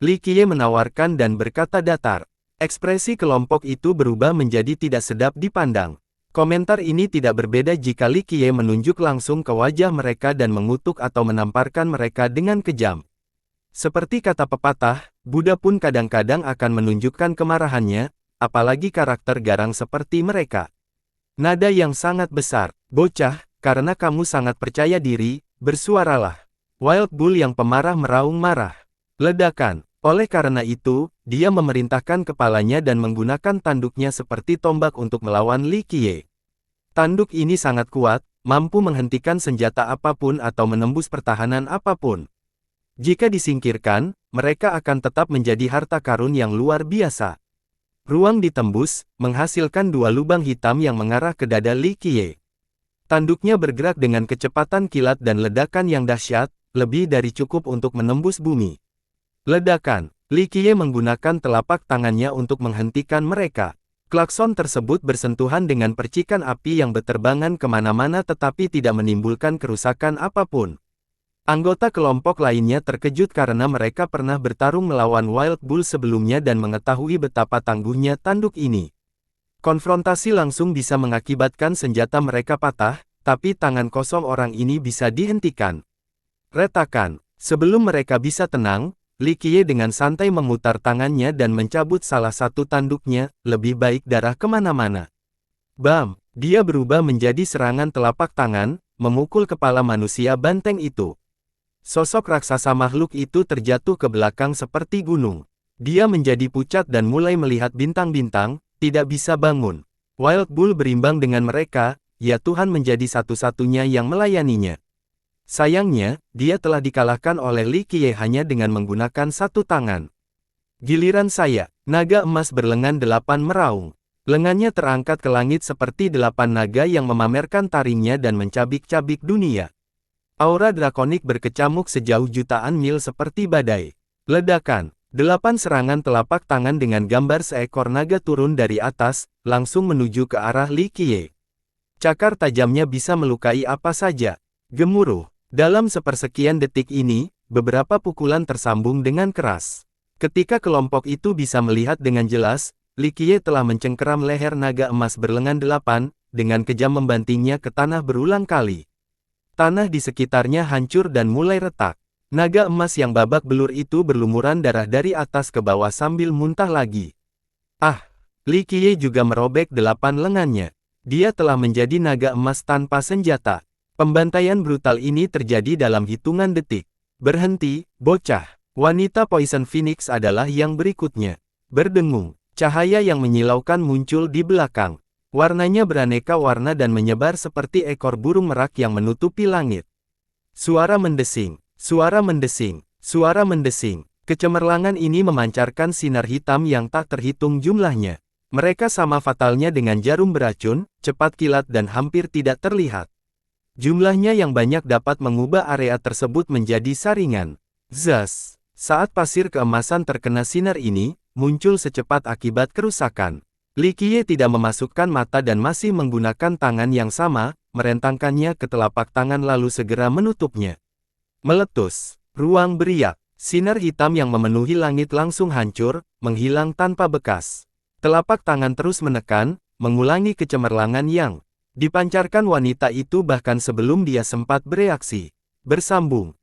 Li Qiye menawarkan dan berkata datar. Ekspresi kelompok itu berubah menjadi tidak sedap dipandang. Komentar ini tidak berbeda jika Li Qiye menunjuk langsung ke wajah mereka dan mengutuk atau menamparkan mereka dengan kejam. Seperti kata pepatah, Buddha pun kadang-kadang akan menunjukkan kemarahannya, apalagi karakter garang seperti mereka. Nada yang sangat besar, bocah, karena kamu sangat percaya diri, bersuaralah. Wild Bull yang pemarah meraung marah. Ledakan. Oleh karena itu, dia memerintahkan kepalanya dan menggunakan tanduknya seperti tombak untuk melawan Li Qiye. Tanduk ini sangat kuat, mampu menghentikan senjata apapun atau menembus pertahanan apapun. Jika disingkirkan, mereka akan tetap menjadi harta karun yang luar biasa. Ruang ditembus, menghasilkan 2 lubang hitam yang mengarah ke dada Li Qiye. Tanduknya bergerak dengan kecepatan kilat dan ledakan yang dahsyat, lebih dari cukup untuk menembus bumi. Ledakan. Li Qiye menggunakan telapak tangannya untuk menghentikan mereka. Klakson tersebut bersentuhan dengan percikan api yang berterbangan kemana-mana tetapi tidak menimbulkan kerusakan apapun. Anggota kelompok lainnya terkejut karena mereka pernah bertarung melawan Wild Bull sebelumnya dan mengetahui betapa tangguhnya tanduk ini. Konfrontasi langsung bisa mengakibatkan senjata mereka patah, tapi tangan kosong orang ini bisa dihentikan. Retakan. Sebelum mereka bisa tenang, Li Qiye dengan santai memutar tangannya dan mencabut salah satu tanduknya, lebih baik darah kemana-mana. Bam! Dia berubah menjadi serangan telapak tangan, memukul kepala manusia banteng itu. Sosok raksasa makhluk itu terjatuh ke belakang seperti gunung. Dia menjadi pucat dan mulai melihat bintang-bintang, tidak bisa bangun. Wild Bull berimbang dengan mereka, ya Tuhan menjadi satu-satunya yang melayaninya. Sayangnya, dia telah dikalahkan oleh Li Qiye hanya dengan menggunakan satu tangan. Giliran saya, naga emas berlengan 8 meraung. Lengannya terangkat ke langit seperti 8 naga yang memamerkan taringnya dan mencabik-cabik dunia. Aura drakonik berkecamuk sejauh jutaan mil seperti badai. Ledakan. 8 serangan telapak tangan dengan gambar seekor naga turun dari atas, langsung menuju ke arah Li Qiye. Cakar tajamnya bisa melukai apa saja. Gemuruh. Dalam sepersekian detik ini, beberapa pukulan tersambung dengan keras. Ketika kelompok itu bisa melihat dengan jelas, Li Qiye telah mencengkeram leher naga emas berlengan 8, dengan kejam membantingnya ke tanah berulang kali. Tanah di sekitarnya hancur dan mulai retak. Naga emas yang babak belur itu berlumuran darah dari atas ke bawah sambil muntah lagi. Ah! Li Qiye juga merobek 8 lengannya. Dia telah menjadi naga emas tanpa senjata. Pembantaian brutal ini terjadi dalam hitungan detik. Berhenti, bocah. Wanita Poison Phoenix adalah yang berikutnya. Berdengung. Cahaya yang menyilaukan muncul di belakang. Warnanya beraneka warna dan menyebar seperti ekor burung merak yang menutupi langit. Suara mendesing, suara mendesing, suara mendesing. Kecemerlangan ini memancarkan sinar hitam yang tak terhitung jumlahnya. Mereka sama fatalnya dengan jarum beracun, cepat kilat dan hampir tidak terlihat. Jumlahnya yang banyak dapat mengubah area tersebut menjadi saringan. Zas! Saat pasir keemasan terkena sinar ini, muncul secepat akibat kerusakan. Li Qiye tidak memasukkan mata dan masih menggunakan tangan yang sama, merentangkannya ke telapak tangan lalu segera menutupnya. Meletus. Ruang beriak. Sinar hitam yang memenuhi langit langsung hancur, menghilang tanpa bekas. Telapak tangan terus menekan, mengulangi kecemerlangan yang dipancarkan wanita itu bahkan sebelum dia sempat bereaksi. Bersambung.